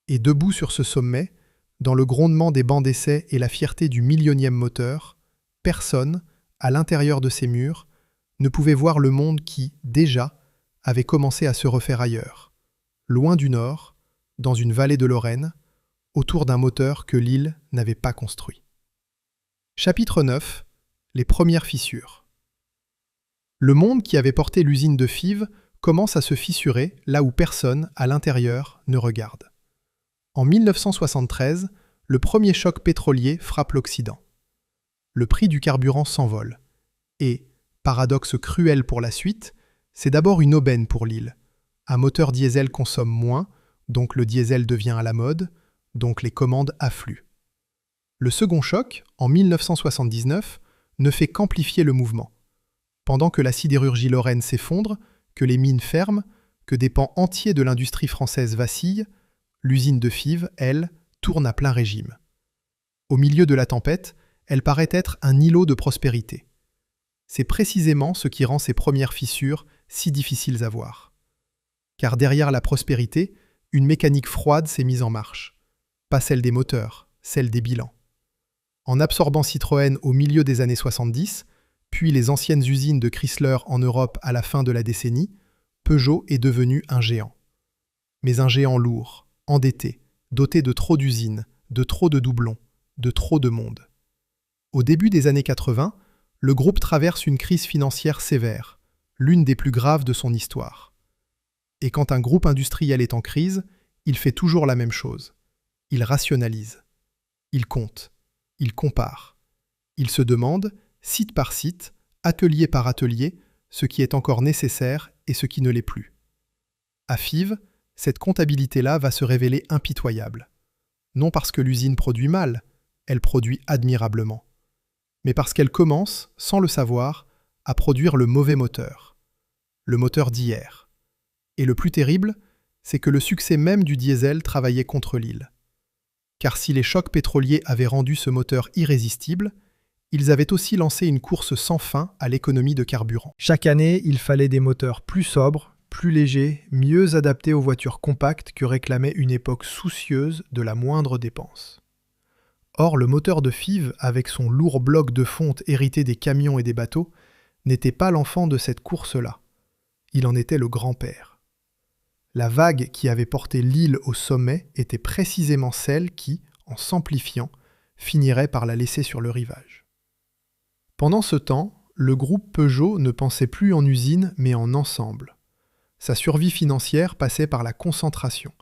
Et debout sur ce sommet, dans le grondement des bancs d'essai et la fierté du millionième moteur, personne, à l'intérieur de ces murs, ne pouvait voir le monde qui, déjà, avait commencé à se refaire ailleurs, loin du nord, dans une vallée de Lorraine, autour d'un moteur que l'île n'avait pas construit. Chapitre 9. Les premières fissures. Le monde qui avait porté l'usine de Fives commence à se fissurer là où personne, à l'intérieur, ne regarde. En 1973, le premier choc pétrolier frappe l'Occident. Le prix du carburant s'envole. Et, paradoxe cruel pour la suite, c'est d'abord une aubaine pour l'île. Un moteur diesel consomme moins, donc le diesel devient à la mode, donc les commandes affluent. Le second choc, en 1979, ne fait qu'amplifier le mouvement. Pendant que la sidérurgie lorraine s'effondre, que les mines ferment, que des pans entiers de l'industrie française vacillent, l'usine de Fives, elle, tourne à plein régime. Au milieu de la tempête, elle paraît être un îlot de prospérité. C'est précisément ce qui rend ces premières fissures si difficiles à voir. Car derrière la prospérité, une mécanique froide s'est mise en marche. Pas celle des moteurs, celle des bilans. En absorbant Citroën au milieu des années 70, puis les anciennes usines de Chrysler en Europe à la fin de la décennie, Peugeot est devenu un géant. Mais un géant lourd, endetté, doté de trop d'usines, de trop de doublons, de trop de monde. Au début des années 80, le groupe traverse une crise financière sévère, l'une des plus graves de son histoire. Et quand un groupe industriel est en crise, il fait toujours la même chose. Il rationalise. Il compte. Il compare. Il se demande, site par site, atelier par atelier, ce qui est encore nécessaire et ce qui ne l'est plus. À Fives, cette comptabilité-là va se révéler impitoyable. Non parce que l'usine produit mal, elle produit admirablement. Mais parce qu'elle commence, sans le savoir, à produire le mauvais moteur. Le moteur d'hier. Et le plus terrible, c'est que le succès même du diesel travaillait contre l'île. Car si les chocs pétroliers avaient rendu ce moteur irrésistible, ils avaient aussi lancé une course sans fin à l'économie de carburant. Chaque année, il fallait des moteurs plus sobres, plus légers, mieux adaptés aux voitures compactes que réclamait une époque soucieuse de la moindre dépense. Or, le moteur de Fives, avec son lourd bloc de fonte hérité des camions et des bateaux, n'était pas l'enfant de cette course-là. Il en était le grand-père. La vague qui avait porté l'île au sommet était précisément celle qui, en s'amplifiant, finirait par la laisser sur le rivage. Pendant ce temps, le groupe Peugeot ne pensait plus en usine mais en ensemble. Sa survie financière passait par la concentration,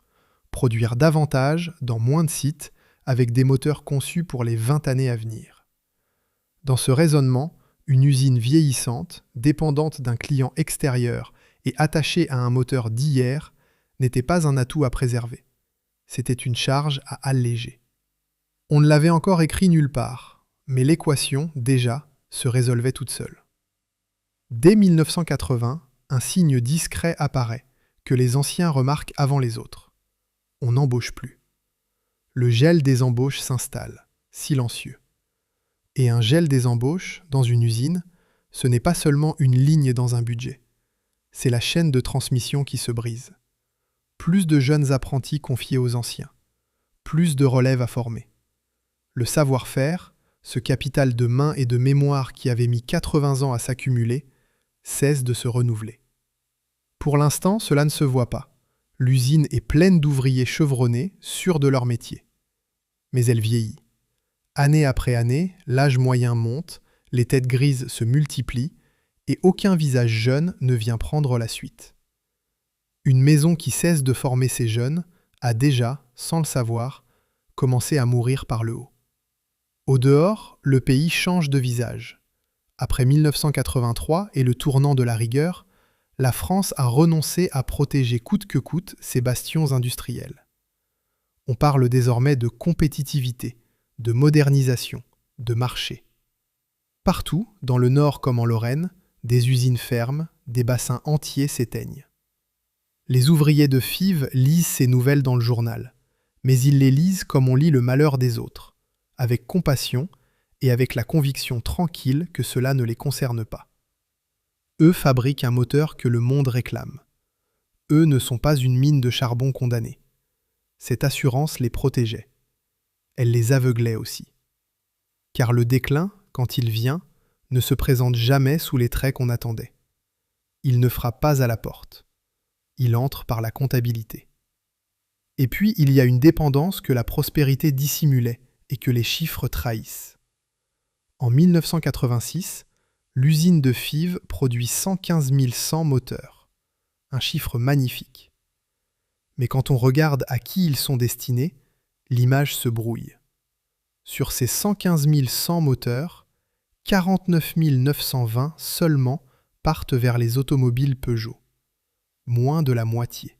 produire davantage dans moins de sites avec des moteurs conçus pour les 20 années à venir. Dans ce raisonnement, Une usine vieillissante, dépendante d'un client extérieur et attachée à un moteur d'hier, n'était pas un atout à préserver. C'était une charge à alléger. On ne l'avait encore écrit nulle part, mais l'équation, déjà, se résolvait toute seule. Dès 1980, un signe discret apparaît, que les anciens remarquent avant les autres. On n'embauche plus. Le gel des embauches s'installe, silencieux. Et un gel des embauches, dans une usine, ce n'est pas seulement une ligne dans un budget. C'est la chaîne de transmission qui se brise. Plus de jeunes apprentis confiés aux anciens. Plus de relèves à former. Le savoir-faire, ce capital de main et de mémoire qui avait mis 80 ans à s'accumuler, cesse de se renouveler. Pour l'instant, cela ne se voit pas. L'usine est pleine d'ouvriers chevronnés, sûrs de leur métier. Mais elle vieillit. Année après année, l'âge moyen monte, les têtes grises se multiplient, et aucun visage jeune ne vient prendre la suite. Une maison qui cesse de former ses jeunes a déjà, sans le savoir, commencé à mourir par le haut. Au dehors, le pays change de visage. Après 1983 et le tournant de la rigueur, la France a renoncé à protéger coûte que coûte ses bastions industriels. On parle désormais de compétitivité, de modernisation, de marché. Partout, dans le Nord comme en Lorraine, des usines ferment, des bassins entiers s'éteignent. Les ouvriers de Fives lisent ces nouvelles dans le journal, mais ils les lisent comme on lit le malheur des autres, avec compassion et avec la conviction tranquille que cela ne les concerne pas. Eux fabriquent un moteur que le monde réclame. Eux ne sont pas une mine de charbon condamnée. Cette assurance les protégeait. Elle les aveuglait aussi. Car le déclin, quand il vient, ne se présente jamais sous les traits qu'on attendait. Il ne frappe pas à la porte. Il entre par la comptabilité. Et puis, il y a une dépendance que la prospérité dissimulait et que les chiffres trahissent. En 1986, l'usine de Fives produit 115 100 moteurs. Un chiffre magnifique. Mais quand on regarde à qui ils sont destinés, l'image se brouille. Sur ces 115 100 moteurs, 49 920 seulement partent vers les automobiles Peugeot. Moins de la moitié.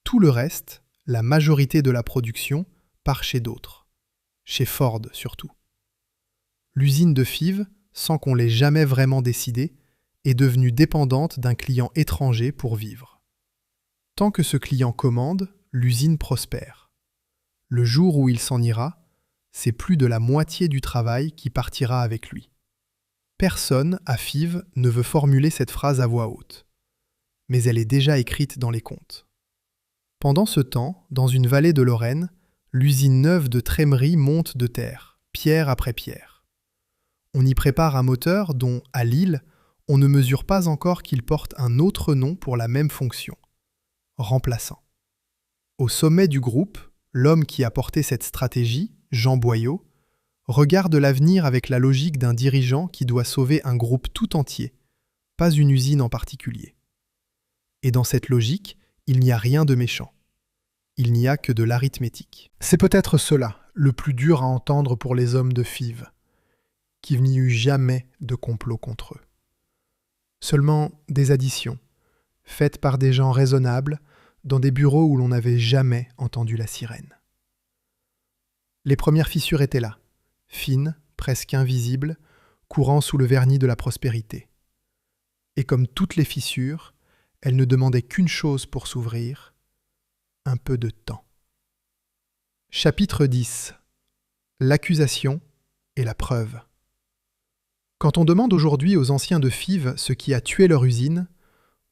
Tout le reste, la majorité de la production, part chez d'autres. Chez Ford surtout. L'usine de Fives, sans qu'on l'ait jamais vraiment décidé, est devenue dépendante d'un client étranger pour vivre. Tant que ce client commande, l'usine prospère. Le jour où il s'en ira, c'est plus de la moitié du travail qui partira avec lui. Personne, à Fives, ne veut formuler cette phrase à voix haute. Mais elle est déjà écrite dans les comptes. Pendant ce temps, dans une vallée de Lorraine, l'usine neuve de trémerie monte de terre, pierre après pierre. On y prépare un moteur dont, à Lille, on ne mesure pas encore qu'il porte un autre nom pour la même fonction. Remplaçant. Au sommet du groupe, l'homme qui a porté cette stratégie, Jean Boyau, regarde l'avenir avec la logique d'un dirigeant qui doit sauver un groupe tout entier, pas une usine en particulier. Et dans cette logique, il n'y a rien de méchant. Il n'y a que de l'arithmétique. C'est peut-être cela, le plus dur à entendre pour les hommes de Fives, qu'il n'y eut jamais de complot contre eux. Seulement des additions, faites par des gens raisonnables, dans des bureaux où l'on n'avait jamais entendu la sirène. Les premières fissures étaient là, fines, presque invisibles, courant sous le vernis de la prospérité. Et comme toutes les fissures, elles ne demandaient qu'une chose pour s'ouvrir, un peu de temps. Chapitre 10. L'accusation et la preuve. Quand on demande aujourd'hui aux anciens de Fives ce qui a tué leur usine,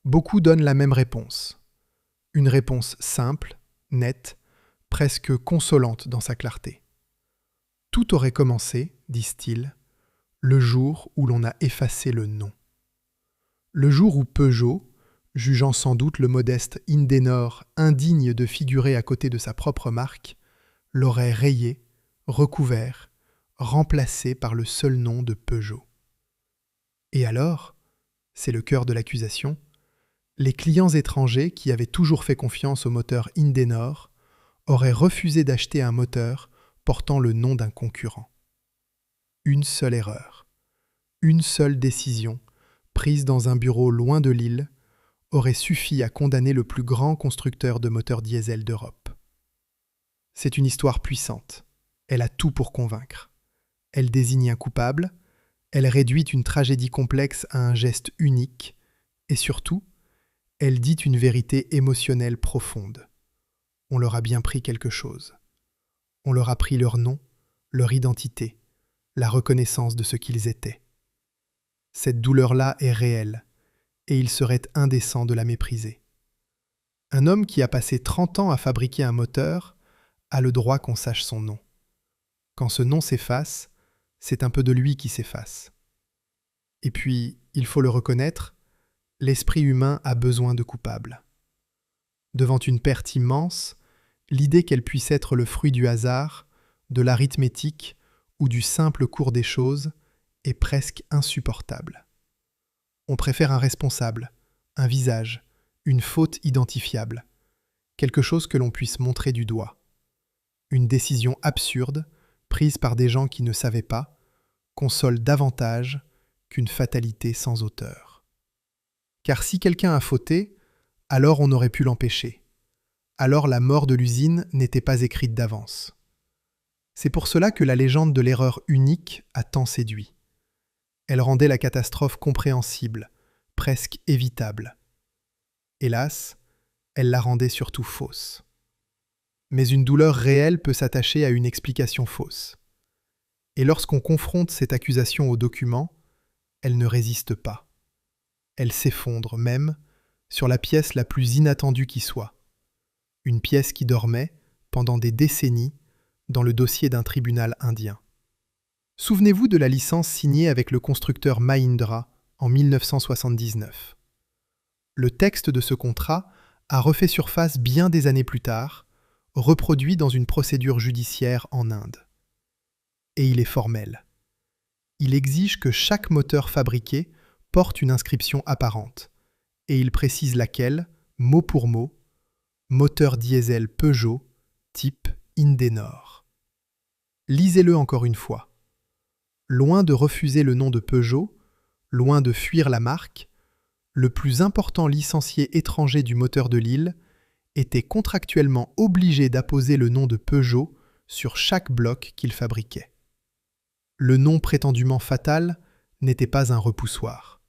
beaucoup donnent la même réponse. Une réponse simple, nette, presque consolante dans sa clarté. Tout aurait commencé, disent-ils, le jour où l'on a effacé le nom. Le jour où Peugeot, jugeant sans doute le modeste Indenor indigne de figurer à côté de sa propre marque, l'aurait rayé, recouvert, remplacé par le seul nom de Peugeot. Et alors, c'est le cœur de l'accusation, les clients étrangers qui avaient toujours fait confiance au moteur Indenor auraient refusé d'acheter un moteur portant le nom d'un concurrent. Une seule erreur. une seule décision, prise dans un bureau loin de Lille, aurait suffi à condamner le plus grand constructeur de moteurs diesel d'Europe. C'est une histoire puissante. Elle a tout pour convaincre. Elle désigne un coupable, elle réduit une tragédie complexe à un geste unique, et surtout, elle dit une vérité émotionnelle profonde. On leur a bien pris quelque chose. On leur a pris leur nom, leur identité, la reconnaissance de ce qu'ils étaient. Cette douleur-là est réelle, et il serait indécent de la mépriser. Un homme qui a passé 30 ans à fabriquer un moteur a le droit qu'on sache son nom. Quand ce nom s'efface, c'est un peu de lui qui s'efface. Et puis, il faut le reconnaître, l'esprit humain a besoin de coupables. Devant une perte immense, l'idée qu'elle puisse être le fruit du hasard, de l'arithmétique ou du simple cours des choses est presque insupportable. On préfère un responsable, un visage, une faute identifiable, quelque chose que l'on puisse montrer du doigt. Une décision absurde, prise par des gens qui ne savaient pas, console davantage qu'une fatalité sans auteur. Car si quelqu'un a fauté, alors on aurait pu l'empêcher. Alors la mort de l'usine n'était pas écrite d'avance. C'est pour cela que la légende de l'erreur unique a tant séduit. Elle rendait la catastrophe compréhensible, presque évitable. Hélas, elle la rendait surtout fausse. Mais une douleur réelle peut s'attacher à une explication fausse. Et lorsqu'on confronte cette accusation aux documents, elle ne résiste pas. Elle s'effondre même sur la pièce la plus inattendue qui soit. Une pièce qui dormait, pendant des décennies, dans le dossier d'un tribunal indien. Souvenez-vous de la licence signée avec le constructeur Mahindra en 1979. Le texte de ce contrat a refait surface bien des années plus tard, reproduit dans une procédure judiciaire en Inde. Et il est formel. Il exige que chaque moteur fabriqué porte une inscription apparente, et il précise laquelle, mot pour mot, moteur diesel Peugeot, type Indenor. Lisez-le encore une fois. Loin de refuser le nom de Peugeot, loin de fuir la marque, le plus important licencié étranger du moteur de Lille était contractuellement obligé d'apposer le nom de Peugeot sur chaque bloc qu'il fabriquait. Le nom prétendument fatal n'était pas un repoussoir.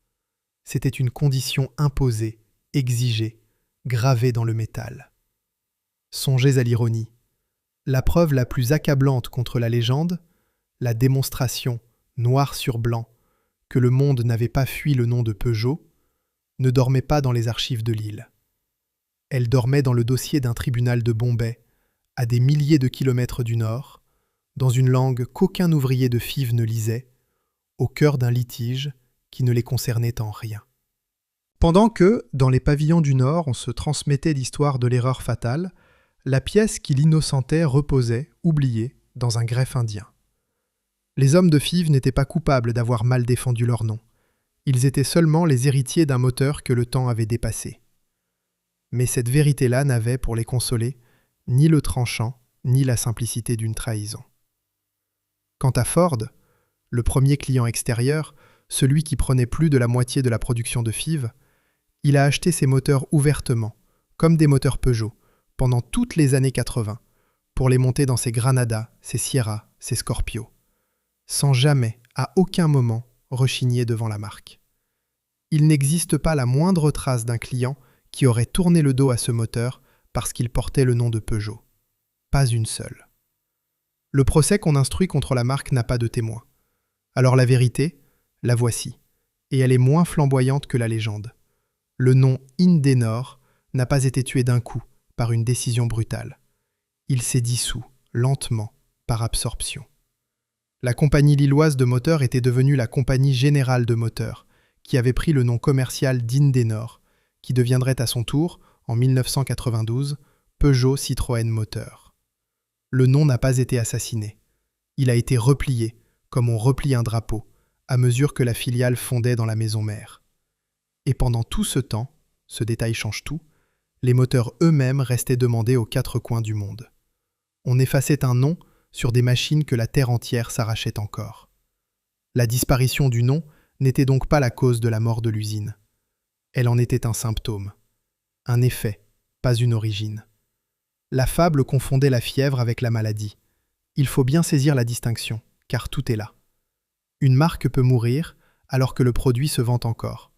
C'était une condition imposée, exigée, gravée dans le métal. Songez à l'ironie. La preuve la plus accablante contre la légende, la démonstration, noir sur blanc, que le monde n'avait pas fui le nom de Peugeot, ne dormait pas dans les archives de Lille. Elle dormait dans le dossier d'un tribunal de Bombay, à des milliers de kilomètres du nord, dans une langue qu'aucun ouvrier de FIV ne lisait, au cœur d'un litige qui ne les concernait en rien. Pendant que, dans les pavillons du Nord, on se transmettait l'histoire de l'erreur fatale, la pièce qui l'innocentait reposait, oubliée, dans un greffe indien. Les hommes de FIV n'étaient pas coupables d'avoir mal défendu leur nom. Ils étaient seulement les héritiers d'un moteur que le temps avait dépassé. Mais cette vérité-là n'avait, pour les consoler, ni le tranchant, ni la simplicité d'une trahison. Quant à Ford, le premier client extérieur, celui qui prenait plus de la moitié de la production de FIV, il a acheté ses moteurs ouvertement, comme des moteurs Peugeot, pendant toutes les années 80, pour les monter dans ses Granada, ses Sierra, ses Scorpio, sans jamais, à aucun moment, rechigner devant la marque. Il n'existe pas la moindre trace d'un client qui aurait tourné le dos à ce moteur parce qu'il portait le nom de Peugeot. Pas une seule. Le procès qu'on instruit contre la marque n'a pas de témoin. Alors la vérité, la voici, et elle est moins flamboyante que la légende. Le nom Indenor n'a pas été tué d'un coup, par une décision brutale. Il s'est dissous, lentement, par absorption. La compagnie lilloise de moteurs était devenue la Compagnie Générale de Moteurs, qui avait pris le nom commercial d'Indenor, qui deviendrait à son tour, en 1992, Peugeot Citroën Moteur. Le nom n'a pas été assassiné. Il a été replié, comme on replie un drapeau, à mesure que la filiale fondait dans la maison mère. Et pendant tout ce temps, ce détail change tout, les moteurs eux-mêmes restaient demandés aux quatre coins du monde. On effaçait un nom sur des machines que la terre entière s'arrachait encore. La disparition du nom n'était donc pas la cause de la mort de l'usine. Elle en était un symptôme, un effet, pas une origine. La fable confondait la fièvre avec la maladie. Il faut bien saisir la distinction, car tout est là. Une marque peut mourir alors que le produit se vend encore.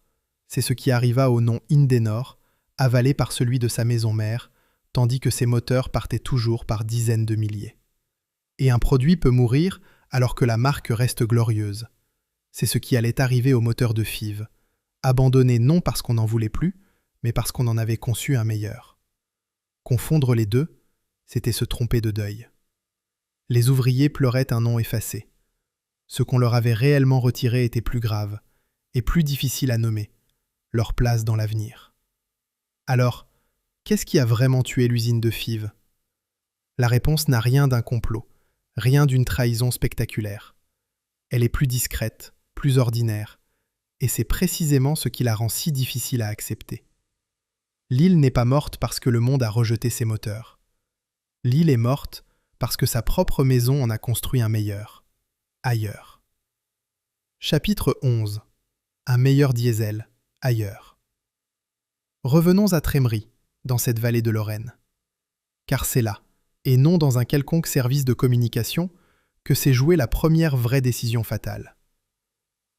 C'est ce qui arriva au nom Indenor, avalé par celui de sa maison mère, tandis que ses moteurs partaient toujours par dizaines de milliers. Et un produit peut mourir alors que la marque reste glorieuse. C'est ce qui allait arriver au moteur de FIV, abandonné non parce qu'on n'en voulait plus, mais parce qu'on en avait conçu un meilleur. Confondre les deux, c'était se tromper de deuil. Les ouvriers pleuraient un nom effacé. Ce qu'on leur avait réellement retiré était plus grave et plus difficile à nommer, leur place dans l'avenir. Alors, qu'est-ce qui a vraiment tué l'usine de FIV? La réponse n'a rien d'un complot, rien d'une trahison spectaculaire. Elle est plus discrète, plus ordinaire, et c'est précisément ce qui la rend si difficile à accepter. L'île n'est pas morte parce que le monde a rejeté ses moteurs. L'île est morte parce que sa propre maison en a construit un meilleur, ailleurs. Chapitre 11. Un meilleur diesel, ailleurs. Revenons à Trémery, dans cette vallée de Lorraine. Car c'est là, et non dans un quelconque service de communication, que s'est jouée la première vraie décision fatale.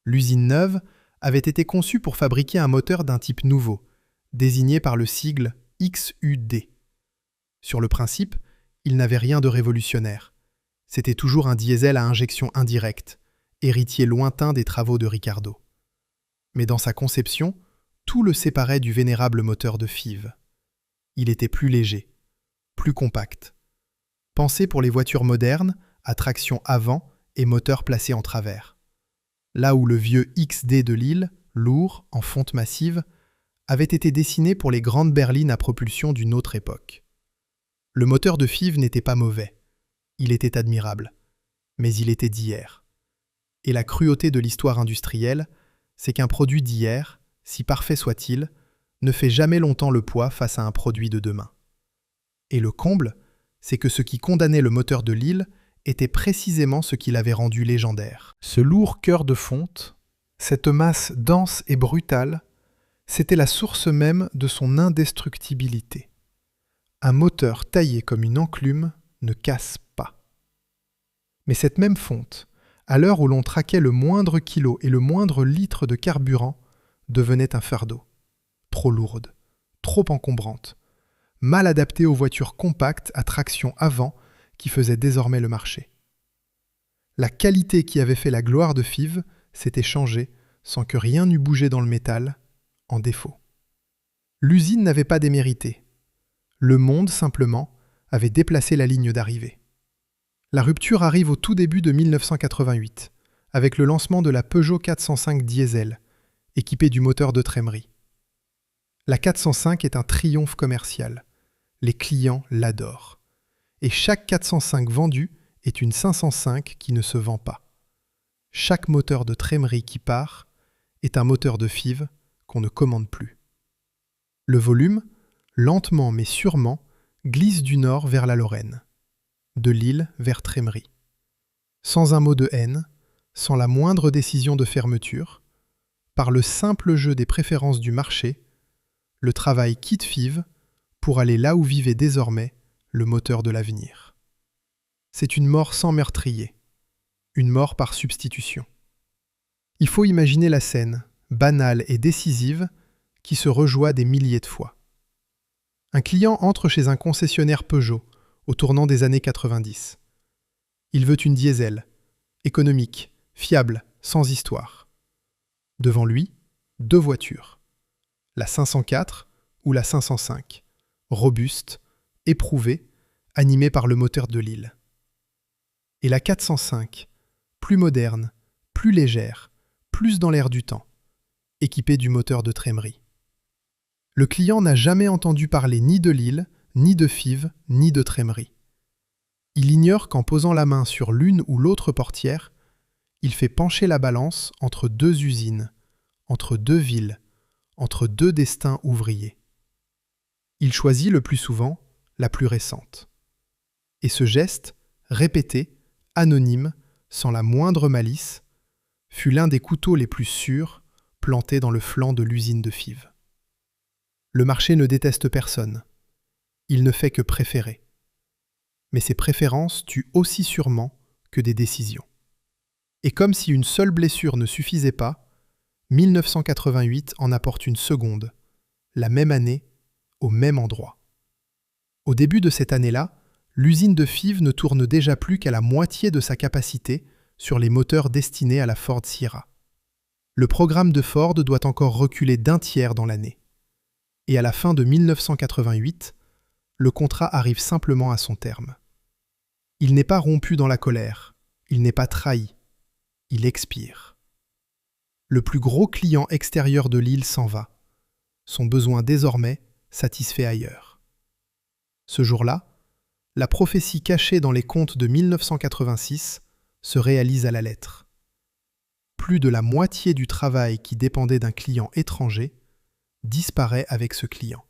L'usine neuve avait été conçue pour fabriquer un moteur d'un type nouveau, désigné par le sigle XUD. Sur le principe, il n'avait rien de révolutionnaire. C'était toujours un diesel à injection indirecte, héritier lointain des travaux de Ricardo. Mais dans sa conception, tout le séparait du vénérable moteur de FIV. Il était plus léger, plus compact. Pensé pour les voitures modernes, à traction avant et moteur placé en travers. Là où le vieux XD de Lille, lourd, en fonte massive, avait été dessiné pour les grandes berlines à propulsion d'une autre époque. Le moteur de FIV n'était pas mauvais. Il était admirable. Mais il était d'hier. Et la cruauté de l'histoire industrielle, c'est qu'un produit d'hier, si parfait soit-il, ne fait jamais longtemps le poids face à un produit de demain. Et le comble, c'est que ce qui condamnait le moteur de Lille était précisément ce qui l'avait rendu légendaire. Ce lourd cœur de fonte, cette masse dense et brutale, c'était la source même de son indestructibilité. Un moteur taillé comme une enclume ne casse pas. Mais cette même fonte, à l'heure où l'on traquait le moindre kilo et le moindre litre de carburant, devenait un fardeau. Trop lourde, trop encombrante, mal adaptée aux voitures compactes à traction avant qui faisaient désormais le marché. La qualité qui avait fait la gloire de FIV s'était changée sans que rien n'eût bougé dans le métal, en défaut. L'usine n'avait pas démérité. Le monde, simplement, avait déplacé la ligne d'arrivée. La rupture arrive au tout début de 1988, avec le lancement de la Peugeot 405 diesel, équipée du moteur de Trémery. La 405 est un triomphe commercial. Les clients l'adorent. Et chaque 405 vendu est une 505 qui ne se vend pas. Chaque moteur de Trémery qui part est un moteur de FIV qu'on ne commande plus. Le volume, lentement mais sûrement, glisse du nord vers la Lorraine, de Lille vers Trémery. Sans un mot de haine, sans la moindre décision de fermeture, par le simple jeu des préférences du marché, le travail quitte FIV pour aller là où vivait désormais le moteur de l'avenir. C'est une mort sans meurtrier, une mort par substitution. Il faut imaginer la scène, banale et décisive, qui se rejoint des milliers de fois. Un client entre chez un concessionnaire Peugeot, au tournant des années 90. Il veut une diesel, économique, fiable, sans histoire. Devant lui, deux voitures. La 504 ou la 505, robuste, éprouvée, animée par le moteur de Lille. Et la 405, plus moderne, plus légère, plus dans l'air du temps, équipée du moteur de Trémery. Le client n'a jamais entendu parler ni de Lille, ni de FIV, ni de Trémery. Il ignore qu'en posant la main sur l'une ou l'autre portière, il fait pencher la balance entre deux usines, entre deux villes, entre deux destins ouvriers. Il choisit le plus souvent la plus récente. Et ce geste, répété, anonyme, sans la moindre malice, fut l'un des couteaux les plus sûrs plantés dans le flanc de l'usine de Fives. Le marché ne déteste personne. Il ne fait que préférer. Mais ces préférences tuent aussi sûrement que des décisions. Et comme si une seule blessure ne suffisait pas, 1988 en apporte une seconde, la même année, au même endroit. Au début de cette année-là, l'usine de Fives ne tourne déjà plus qu'à la moitié de sa capacité sur les moteurs destinés à la Ford Sierra. Le programme de Ford doit encore reculer d'un tiers dans l'année. Et à la fin de 1988, le contrat arrive simplement à son terme. Il n'est pas rompu dans la colère, il n'est pas trahi, il expire. Le plus gros client extérieur de l'île s'en va. Son besoin désormais satisfait ailleurs. Ce jour-là, la prophétie cachée dans les contes de 1986 se réalise à la lettre. Plus de la moitié du travail qui dépendait d'un client étranger disparaît avec ce client.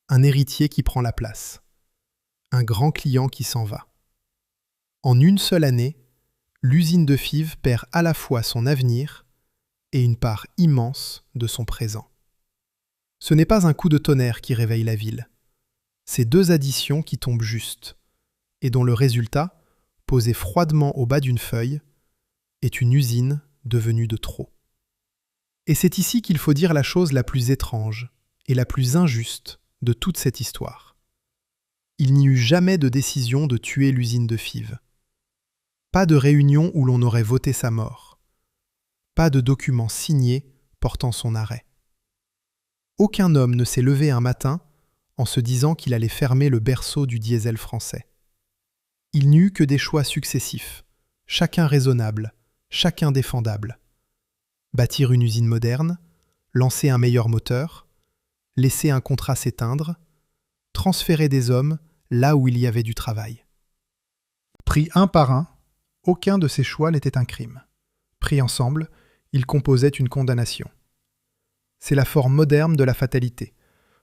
Un héritier qui prend la place. Un grand client qui s'en va. En une seule année, l'usine de Fives perd à la fois son avenir et une part immense de son présent. Ce n'est pas un coup de tonnerre qui réveille la ville. C'est deux additions qui tombent juste, et dont le résultat, posé froidement au bas d'une feuille, est une usine devenue de trop. Et c'est ici qu'il faut dire la chose la plus étrange et la plus injuste de toute cette histoire. Il n'y eut jamais de décision de tuer l'usine de Fives. Pas de réunion où l'on aurait voté sa mort. Pas de document signé portant son arrêt. Aucun homme ne s'est levé un matin en se disant qu'il allait fermer le berceau du diesel français. Il n'y eut que des choix successifs, chacun raisonnable, chacun défendable. Bâtir une usine moderne, lancer un meilleur moteur, laisser un contrat s'éteindre, transférer des hommes là où il y avait du travail. Pris un par un, aucun de ces choix n'était un crime. Pris ensemble, ils composaient une condamnation. C'est la forme moderne de la fatalité.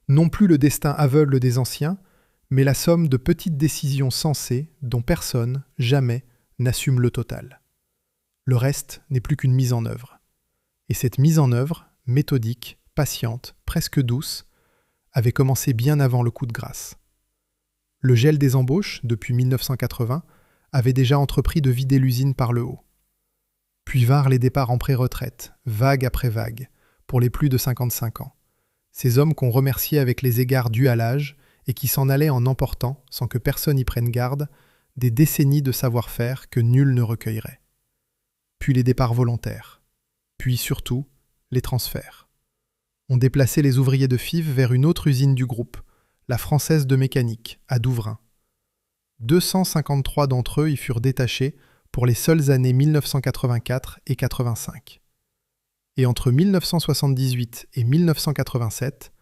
Non plus le destin aveugle des anciens, mais la somme de petites décisions sensées dont personne, jamais, n'assume le total. Le reste n'est plus qu'une mise en œuvre. Et cette mise en œuvre, méthodique, patiente, presque douce, avait commencé bien avant le coup de grâce. Le gel des embauches, depuis 1980, avait déjà entrepris de vider l'usine par le haut. Puis vinrent les départs en pré-retraite, vague après vague, pour les plus de 55 ans. Ces hommes qu'on remerciait avec les égards dus à l'âge et qui s'en allaient en emportant, sans que personne y prenne garde, des décennies de savoir-faire que nul ne recueillerait. Puis les départs volontaires. Puis surtout, les transferts. On déplaçait les ouvriers de Fives vers une autre usine du groupe, la Française de Mécanique, à Douvrin. 253 d'entre eux y furent détachés pour les seules années 1984 et 85. Et entre 1978 et 1987,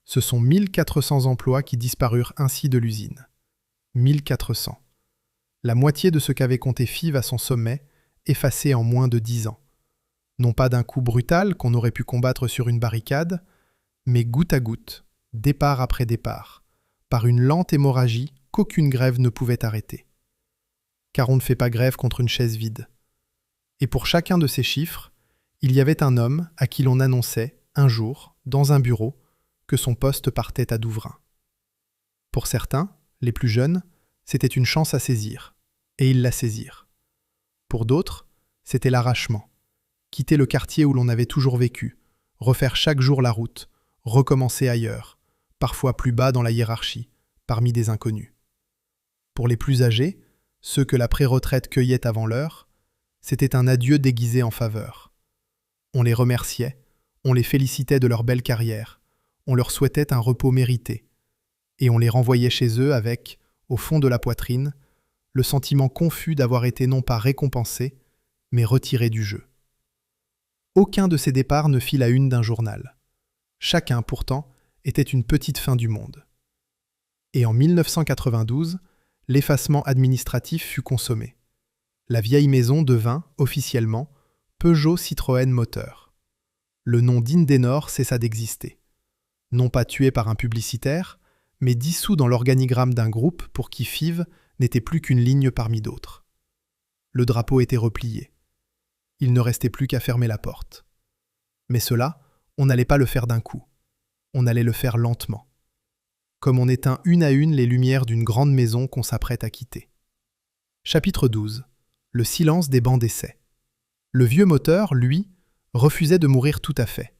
ce sont 1400 emplois qui disparurent ainsi de l'usine. 1400. La moitié de ce qu'avait compté Fives à son sommet, effacé en moins de 10 ans. Non pas d'un coup brutal qu'on aurait pu combattre sur une barricade, mais goutte à goutte, départ après départ, par une lente hémorragie qu'aucune grève ne pouvait arrêter. Car on ne fait pas grève contre une chaise vide. Et pour chacun de ces chiffres, il y avait un homme à qui l'on annonçait, un jour, dans un bureau, que son poste partait à Douvrin. Pour certains, les plus jeunes, c'était une chance à saisir, et ils la saisirent. Pour d'autres, c'était l'arrachement. Quitter le quartier où l'on avait toujours vécu, refaire chaque jour la route, recommencer ailleurs, parfois plus bas dans la hiérarchie, parmi des inconnus. Pour les plus âgés, ceux que la pré-retraite cueillait avant l'heure, c'était un adieu déguisé en faveur. On les remerciait, on les félicitait de leur belle carrière, on leur souhaitait un repos mérité, et on les renvoyait chez eux avec, au fond de la poitrine, le sentiment confus d'avoir été non pas récompensé, mais retiré du jeu. Aucun de ces départs ne fit la une d'un journal. Chacun, pourtant, était une petite fin du monde. Et en 1992, l'effacement administratif fut consommé. La vieille maison devint, officiellement, Peugeot Citroën Moteur. Le nom d'Indenor cessa d'exister. Non pas tué par un publicitaire, mais dissous dans l'organigramme d'un groupe pour qui Fives n'était plus qu'une ligne parmi d'autres. Le drapeau était replié. Il ne restait plus qu'à fermer la porte. Mais cela, on n'allait pas le faire d'un coup. On allait le faire lentement. Comme on éteint une à une les lumières d'une grande maison qu'on s'apprête à quitter. Chapitre 12. Le silence des bancs d'essai. Le vieux moteur, lui, refusait de mourir tout à fait.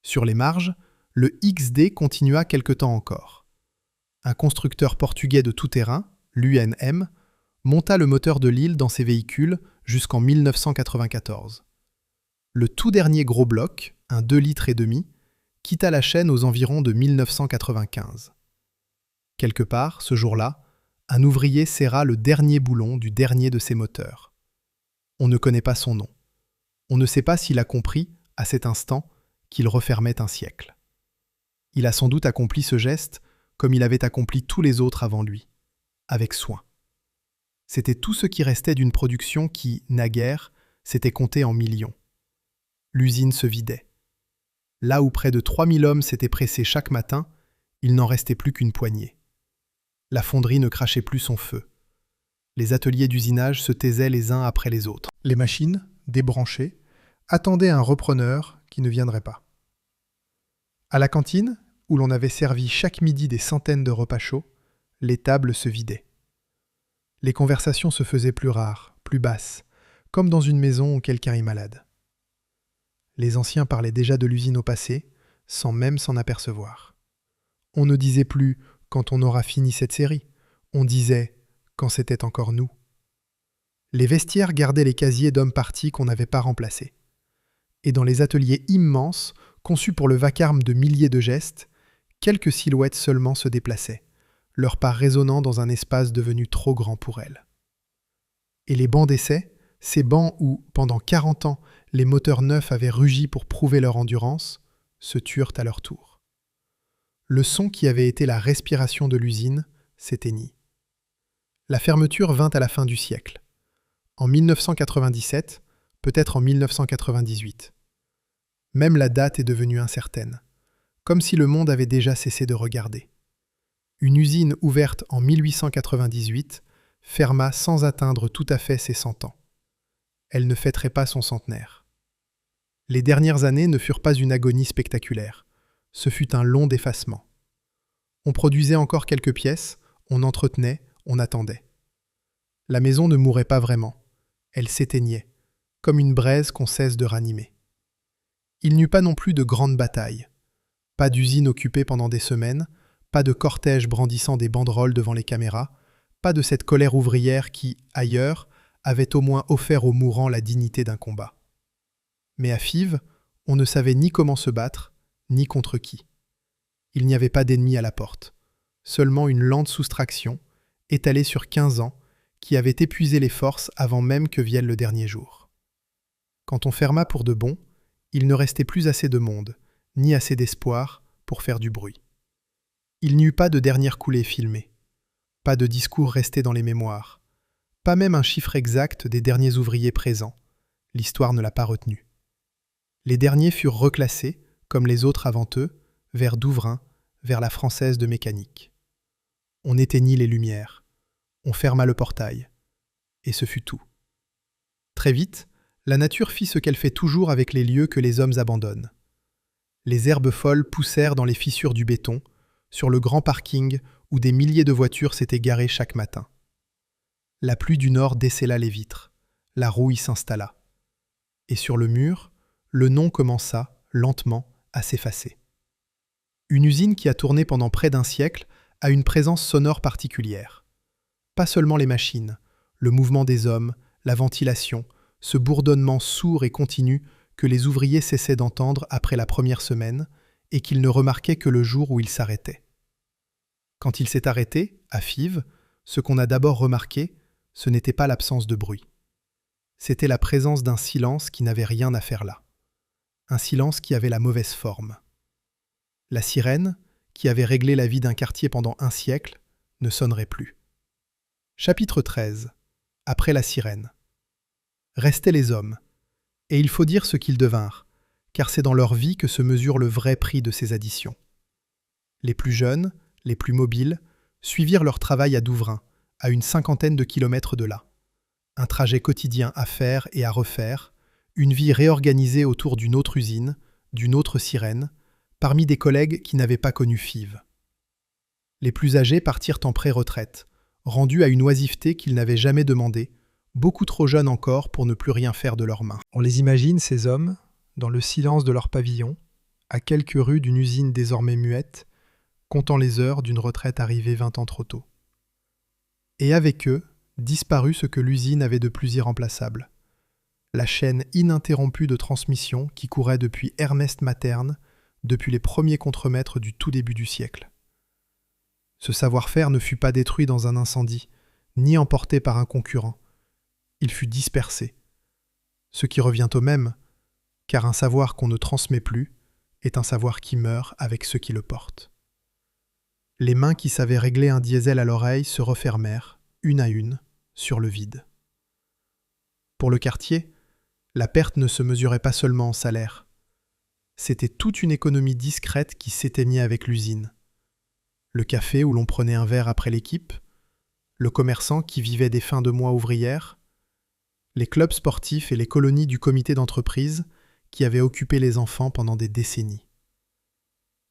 Sur les marges, le XD continua quelque temps encore. Un constructeur portugais de tout-terrain, l'UNM, monta le moteur de Lille dans ses véhicules jusqu'en 1994. Le tout dernier gros bloc, un 2,5 litres, quitta la chaîne aux environs de 1995. Quelque part, ce jour-là, un ouvrier serra le dernier boulon du dernier de ses moteurs. On ne connaît pas son nom. On ne sait pas s'il a compris, à cet instant, qu'il refermait un siècle. Il a sans doute accompli ce geste comme il avait accompli tous les autres avant lui, avec soin. C'était tout ce qui restait d'une production qui, naguère, s'était comptée en millions. L'usine se vidait. Là où près de 3000 hommes s'étaient pressés chaque matin, il n'en restait plus qu'une poignée. La fonderie ne crachait plus son feu. Les ateliers d'usinage se taisaient les uns après les autres. Les machines, débranchées, attendaient un repreneur qui ne viendrait pas. À la cantine, où l'on avait servi chaque midi des centaines de repas chauds, les tables se vidaient. Les conversations se faisaient plus rares, plus basses, comme dans une maison où quelqu'un est malade. Les anciens parlaient déjà de l'usine au passé, sans même s'en apercevoir. On ne disait plus « quand on aura fini cette série », on disait « quand c'était encore nous ». Les vestiaires gardaient les casiers d'hommes partis qu'on n'avait pas remplacés. Et dans les ateliers immenses, conçus pour le vacarme de milliers de gestes, quelques silhouettes seulement se déplaçaient, leurs pas résonnant dans un espace devenu trop grand pour elles. Et les bancs d'essai, ces bancs où, pendant 40 ans, les moteurs neufs avaient rugi pour prouver leur endurance, se turent à leur tour. Le son qui avait été la respiration de l'usine s'éteignit. La fermeture vint à la fin du siècle. En 1997, peut-être en 1998. Même la date est devenue incertaine, comme si le monde avait déjà cessé de regarder. Une usine ouverte en 1898 ferma sans atteindre tout à fait ses 100 ans. Elle ne fêterait pas son centenaire. Les dernières années ne furent pas une agonie spectaculaire. Ce fut un long d'effacement. On produisait encore quelques pièces, on entretenait, on attendait. La maison ne mourait pas vraiment. Elle s'éteignait, comme une braise qu'on cesse de ranimer. Il n'y eut pas non plus de grandes batailles. Pas d'usine occupée pendant des semaines, pas de cortège brandissant des banderoles devant les caméras, pas de cette colère ouvrière qui, ailleurs, avait au moins offert aux mourants la dignité d'un combat. Mais à Fives, on ne savait ni comment se battre, ni contre qui. Il n'y avait pas d'ennemi à la porte, seulement une lente soustraction, étalée sur 15 ans, qui avait épuisé les forces avant même que vienne le dernier jour. Quand on ferma pour de bon, il ne restait plus assez de monde, ni assez d'espoir pour faire du bruit. Il n'y eut pas de dernière coulée filmée, pas de discours resté dans les mémoires, pas même un chiffre exact des derniers ouvriers présents. L'histoire ne l'a pas retenu. Les derniers furent reclassés, comme les autres avant eux, vers Douvrin, vers la Française de mécanique. On éteignit les lumières, on ferma le portail, et ce fut tout. Très vite, la nature fit ce qu'elle fait toujours avec les lieux que les hommes abandonnent. Les herbes folles poussèrent dans les fissures du béton, sur le grand parking où des milliers de voitures s'étaient garées chaque matin. La pluie du nord descella les vitres, la rouille s'installa. Et sur le mur, le nom commença, lentement, à s'effacer. Une usine qui a tourné pendant près d'un siècle a une présence sonore particulière. Pas seulement les machines, le mouvement des hommes, la ventilation, ce bourdonnement sourd et continu que les ouvriers cessaient d'entendre après la première semaine et qu'ils ne remarquaient que le jour où il s'arrêtait. Quand il s'est arrêté, à Fives, ce qu'on a d'abord remarqué, ce n'était pas l'absence de bruit. C'était la présence d'un silence qui n'avait rien à faire là. Un silence qui avait la mauvaise forme. La sirène, qui avait réglé la vie d'un quartier pendant un siècle, ne sonnerait plus. Chapitre 13. Après la sirène. Restaient les hommes, et il faut dire ce qu'ils devinrent, car c'est dans leur vie que se mesure le vrai prix de ces additions. Les plus jeunes, les plus mobiles, suivirent leur travail à Douvrin, à une 50aine de kilomètres de là. Un trajet quotidien à faire et à refaire, une vie réorganisée autour d'une autre usine, d'une autre sirène, parmi des collègues qui n'avaient pas connu Fives. Les plus âgés partirent en pré-retraite, rendus à une oisiveté qu'ils n'avaient jamais demandée, beaucoup trop jeunes encore pour ne plus rien faire de leurs mains. On les imagine, ces hommes, dans le silence de leur pavillon, à quelques rues d'une usine désormais muette, comptant les heures d'une retraite arrivée 20 ans trop tôt. Et avec eux, disparut ce que l'usine avait de plus irremplaçable. La chaîne ininterrompue de transmission qui courait depuis Ernest Materne, depuis les premiers contremaîtres du tout début du siècle. Ce savoir-faire ne fut pas détruit dans un incendie, ni emporté par un concurrent. Il fut dispersé. Ce qui revient au même, car un savoir qu'on ne transmet plus est un savoir qui meurt avec ceux qui le portent. Les mains qui savaient régler un diesel à l'oreille se refermèrent, une à une, sur le vide. Pour le quartier, la perte ne se mesurait pas seulement en salaire. C'était toute une économie discrète qui s'éteignait avec l'usine. Le café où l'on prenait un verre après l'équipe, le commerçant qui vivait des fins de mois ouvrières, les clubs sportifs et les colonies du comité d'entreprise qui avaient occupé les enfants pendant des décennies.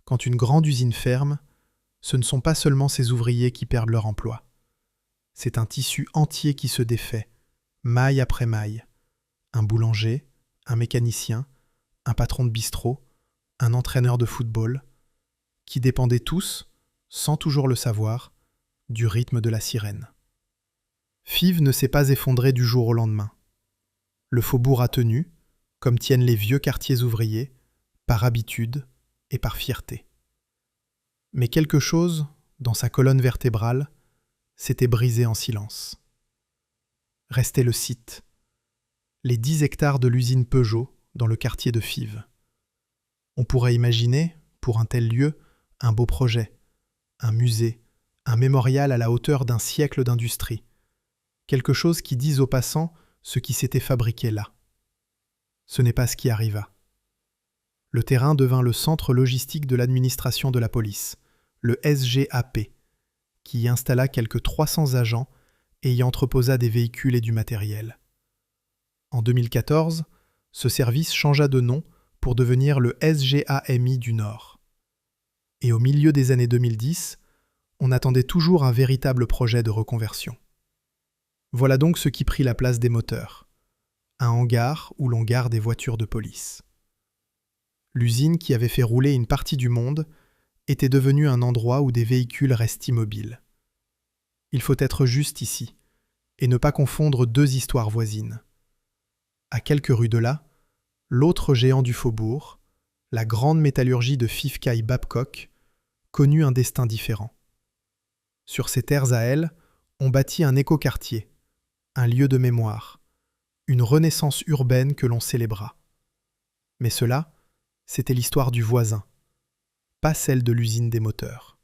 Quand une grande usine ferme, ce ne sont pas seulement ses ouvriers qui perdent leur emploi. C'est un tissu entier qui se défait, maille après maille. Un boulanger, un mécanicien, un patron de bistrot, un entraîneur de football, qui dépendaient tous, sans toujours le savoir, du rythme de la sirène. Fives ne s'est pas effondré du jour au lendemain. Le faubourg a tenu, comme tiennent les vieux quartiers ouvriers, par habitude et par fierté. Mais quelque chose, dans sa colonne vertébrale, s'était brisé en silence. Restait le site, les 10 hectares de l'usine Peugeot dans le quartier de Fives. On pourrait imaginer, pour un tel lieu, un beau projet, un musée, un mémorial à la hauteur d'un siècle d'industrie, quelque chose qui dise aux passants ce qui s'était fabriqué là. Ce n'est pas ce qui arriva. Le terrain devint le centre logistique de l'administration de la police, le SGAP, qui y installa quelques 300 agents et y entreposa des véhicules et du matériel. En 2014, ce service changea de nom pour devenir le SGAMI du Nord. Et au milieu des années 2010, on attendait toujours un véritable projet de reconversion. Voilà donc ce qui prit la place des moteurs. Un hangar où l'on gare des voitures de police. L'usine qui avait fait rouler une partie du monde était devenue un endroit où des véhicules restent immobiles. Il faut être juste ici, et ne pas confondre deux histoires voisines. À quelques rues de là, l'autre géant du faubourg, la grande métallurgie de Fives-Caille-Babcock, connut un destin différent. Sur ses terres à elle, on bâtit un écoquartier, un lieu de mémoire, une renaissance urbaine que l'on célébra. Mais cela, c'était l'histoire du voisin, pas celle de l'usine des moteurs.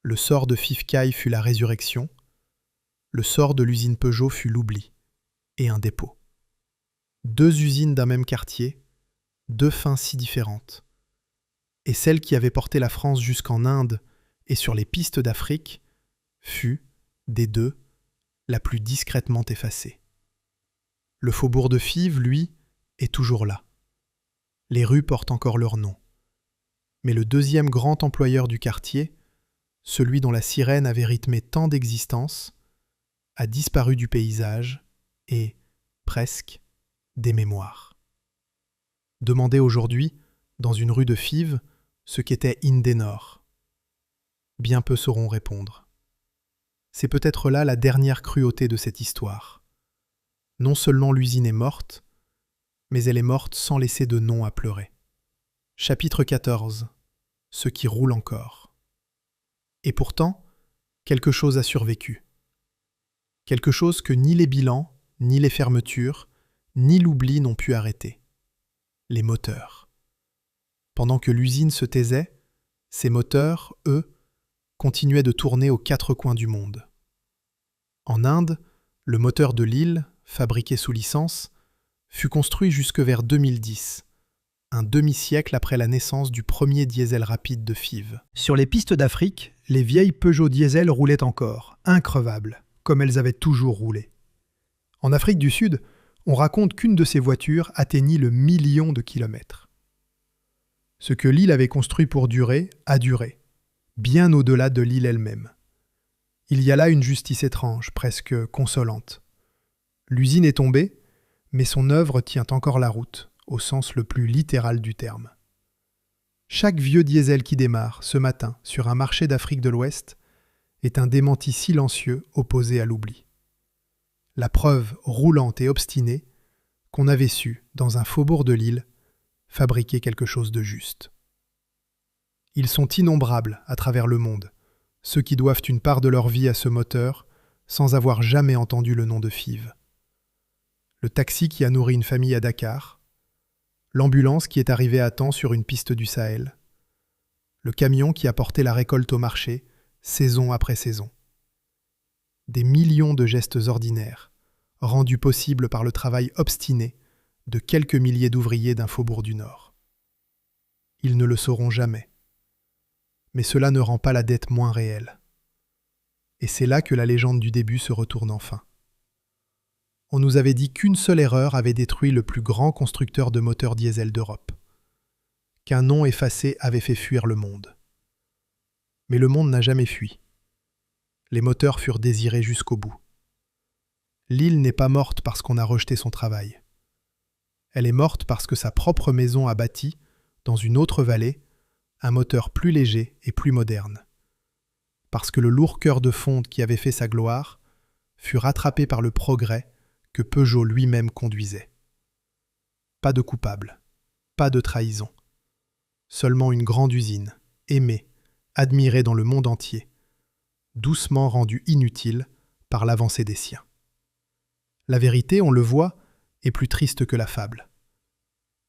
Le sort de Fives-Caille fut la résurrection, le sort de l'usine Peugeot fut l'oubli, et un dépôt. Deux usines d'un même quartier, deux fins si différentes. Et celle qui avait porté la France jusqu'en Inde et sur les pistes d'Afrique fut, des deux, la plus discrètement effacée. Le faubourg de Fives, lui, est toujours là. Les rues portent encore leur nom. Mais le deuxième grand employeur du quartier, celui dont la sirène avait rythmé tant d'existences, a disparu du paysage et, presque, des mémoires. Demandez aujourd'hui, dans une rue de Fives, ce qu'était Indenor. Bien peu sauront répondre. C'est peut-être là la dernière cruauté de cette histoire. Non seulement l'usine est morte, mais elle est morte sans laisser de nom à pleurer. Chapitre 14. Ce qui roule encore. Et pourtant, quelque chose a survécu. Quelque chose que ni les bilans, ni les fermetures, ni l'oubli n'ont pu arrêter. Les moteurs. Pendant que l'usine se taisait, ces moteurs, eux, continuaient de tourner aux quatre coins du monde. En Inde, le moteur de Lille, fabriqué sous licence, fut construit jusque vers 2010, un demi-siècle après la naissance du premier diesel rapide de Fives. Sur les pistes d'Afrique, les vieilles Peugeot diesel roulaient encore, increvables, comme elles avaient toujours roulé. En Afrique du Sud, On raconte qu'une de ces voitures atteignit le million de kilomètres. Ce que l'île avait construit pour durer a duré, bien au-delà de l'île elle-même. Il y a là une justice étrange, presque consolante. L'usine est tombée, mais son œuvre tient encore la route, au sens le plus littéral du terme. Chaque vieux diesel qui démarre, ce matin, sur un marché d'Afrique de l'Ouest, est un démenti silencieux opposé à l'oubli. La preuve roulante et obstinée qu'on avait su, dans un faubourg de Lille, fabriquer quelque chose de juste. Ils sont innombrables à travers le monde, ceux qui doivent une part de leur vie à ce moteur sans avoir jamais entendu le nom de FIV. Le taxi qui a nourri une famille à Dakar, l'ambulance qui est arrivée à temps sur une piste du Sahel, le camion qui a porté la récolte au marché, saison après saison. Des millions de gestes ordinaires, rendus possibles par le travail obstiné de quelques milliers d'ouvriers d'un faubourg du Nord. Ils ne le sauront jamais. Mais cela ne rend pas la dette moins réelle. Et c'est là que la légende du début se retourne enfin. On nous avait dit qu'une seule erreur avait détruit le plus grand constructeur de moteurs diesel d'Europe. Qu'un nom effacé avait fait fuir le monde. Mais le monde n'a jamais fui. Les moteurs furent désirés jusqu'au bout. L'île n'est pas morte parce qu'on a rejeté son travail. Elle est morte parce que sa propre maison a bâti, dans une autre vallée, un moteur plus léger et plus moderne. Parce que le lourd cœur de fonte qui avait fait sa gloire fut rattrapé par le progrès que Peugeot lui-même conduisait. Pas de coupable, pas de trahison. Seulement une grande usine, aimée, admirée dans le monde entier, doucement rendue inutile par l'avancée des siens. La vérité, on le voit, est plus triste que la fable.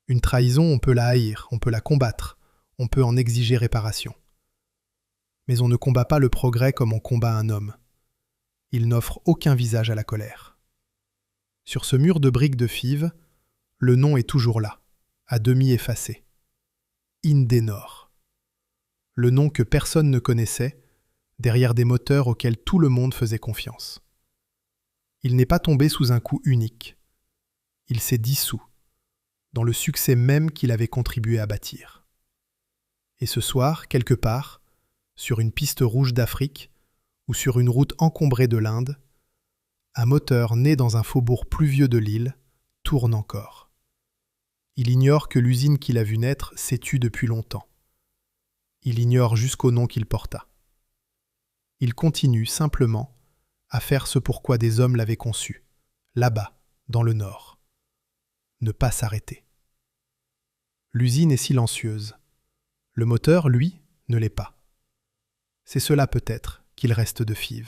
Une trahison, on peut la haïr, on peut la combattre, on peut en exiger réparation. Mais on ne combat pas le progrès comme on combat un homme. Il n'offre aucun visage à la colère. Sur ce mur de briques de FIV, le nom est toujours là, à demi effacé. Indenor. Le nom que personne ne connaissait, derrière des moteurs auxquels tout le monde faisait confiance. Il n'est pas tombé sous un coup unique. Il s'est dissous, dans le succès même qu'il avait contribué à bâtir. Et ce soir, quelque part, sur une piste rouge d'Afrique ou sur une route encombrée de l'Inde, un moteur né dans un faubourg pluvieux de Lille tourne encore. Il ignore que l'usine qu'il a vu naître s'est tue depuis longtemps. Il ignore jusqu'au nom qu'il porta. Il continue simplement à faire ce pourquoi des hommes l'avaient conçu, là-bas, dans le Nord. Ne pas s'arrêter. L'usine est silencieuse. Le moteur, lui, ne l'est pas. C'est cela peut-être qu'il reste de FIV.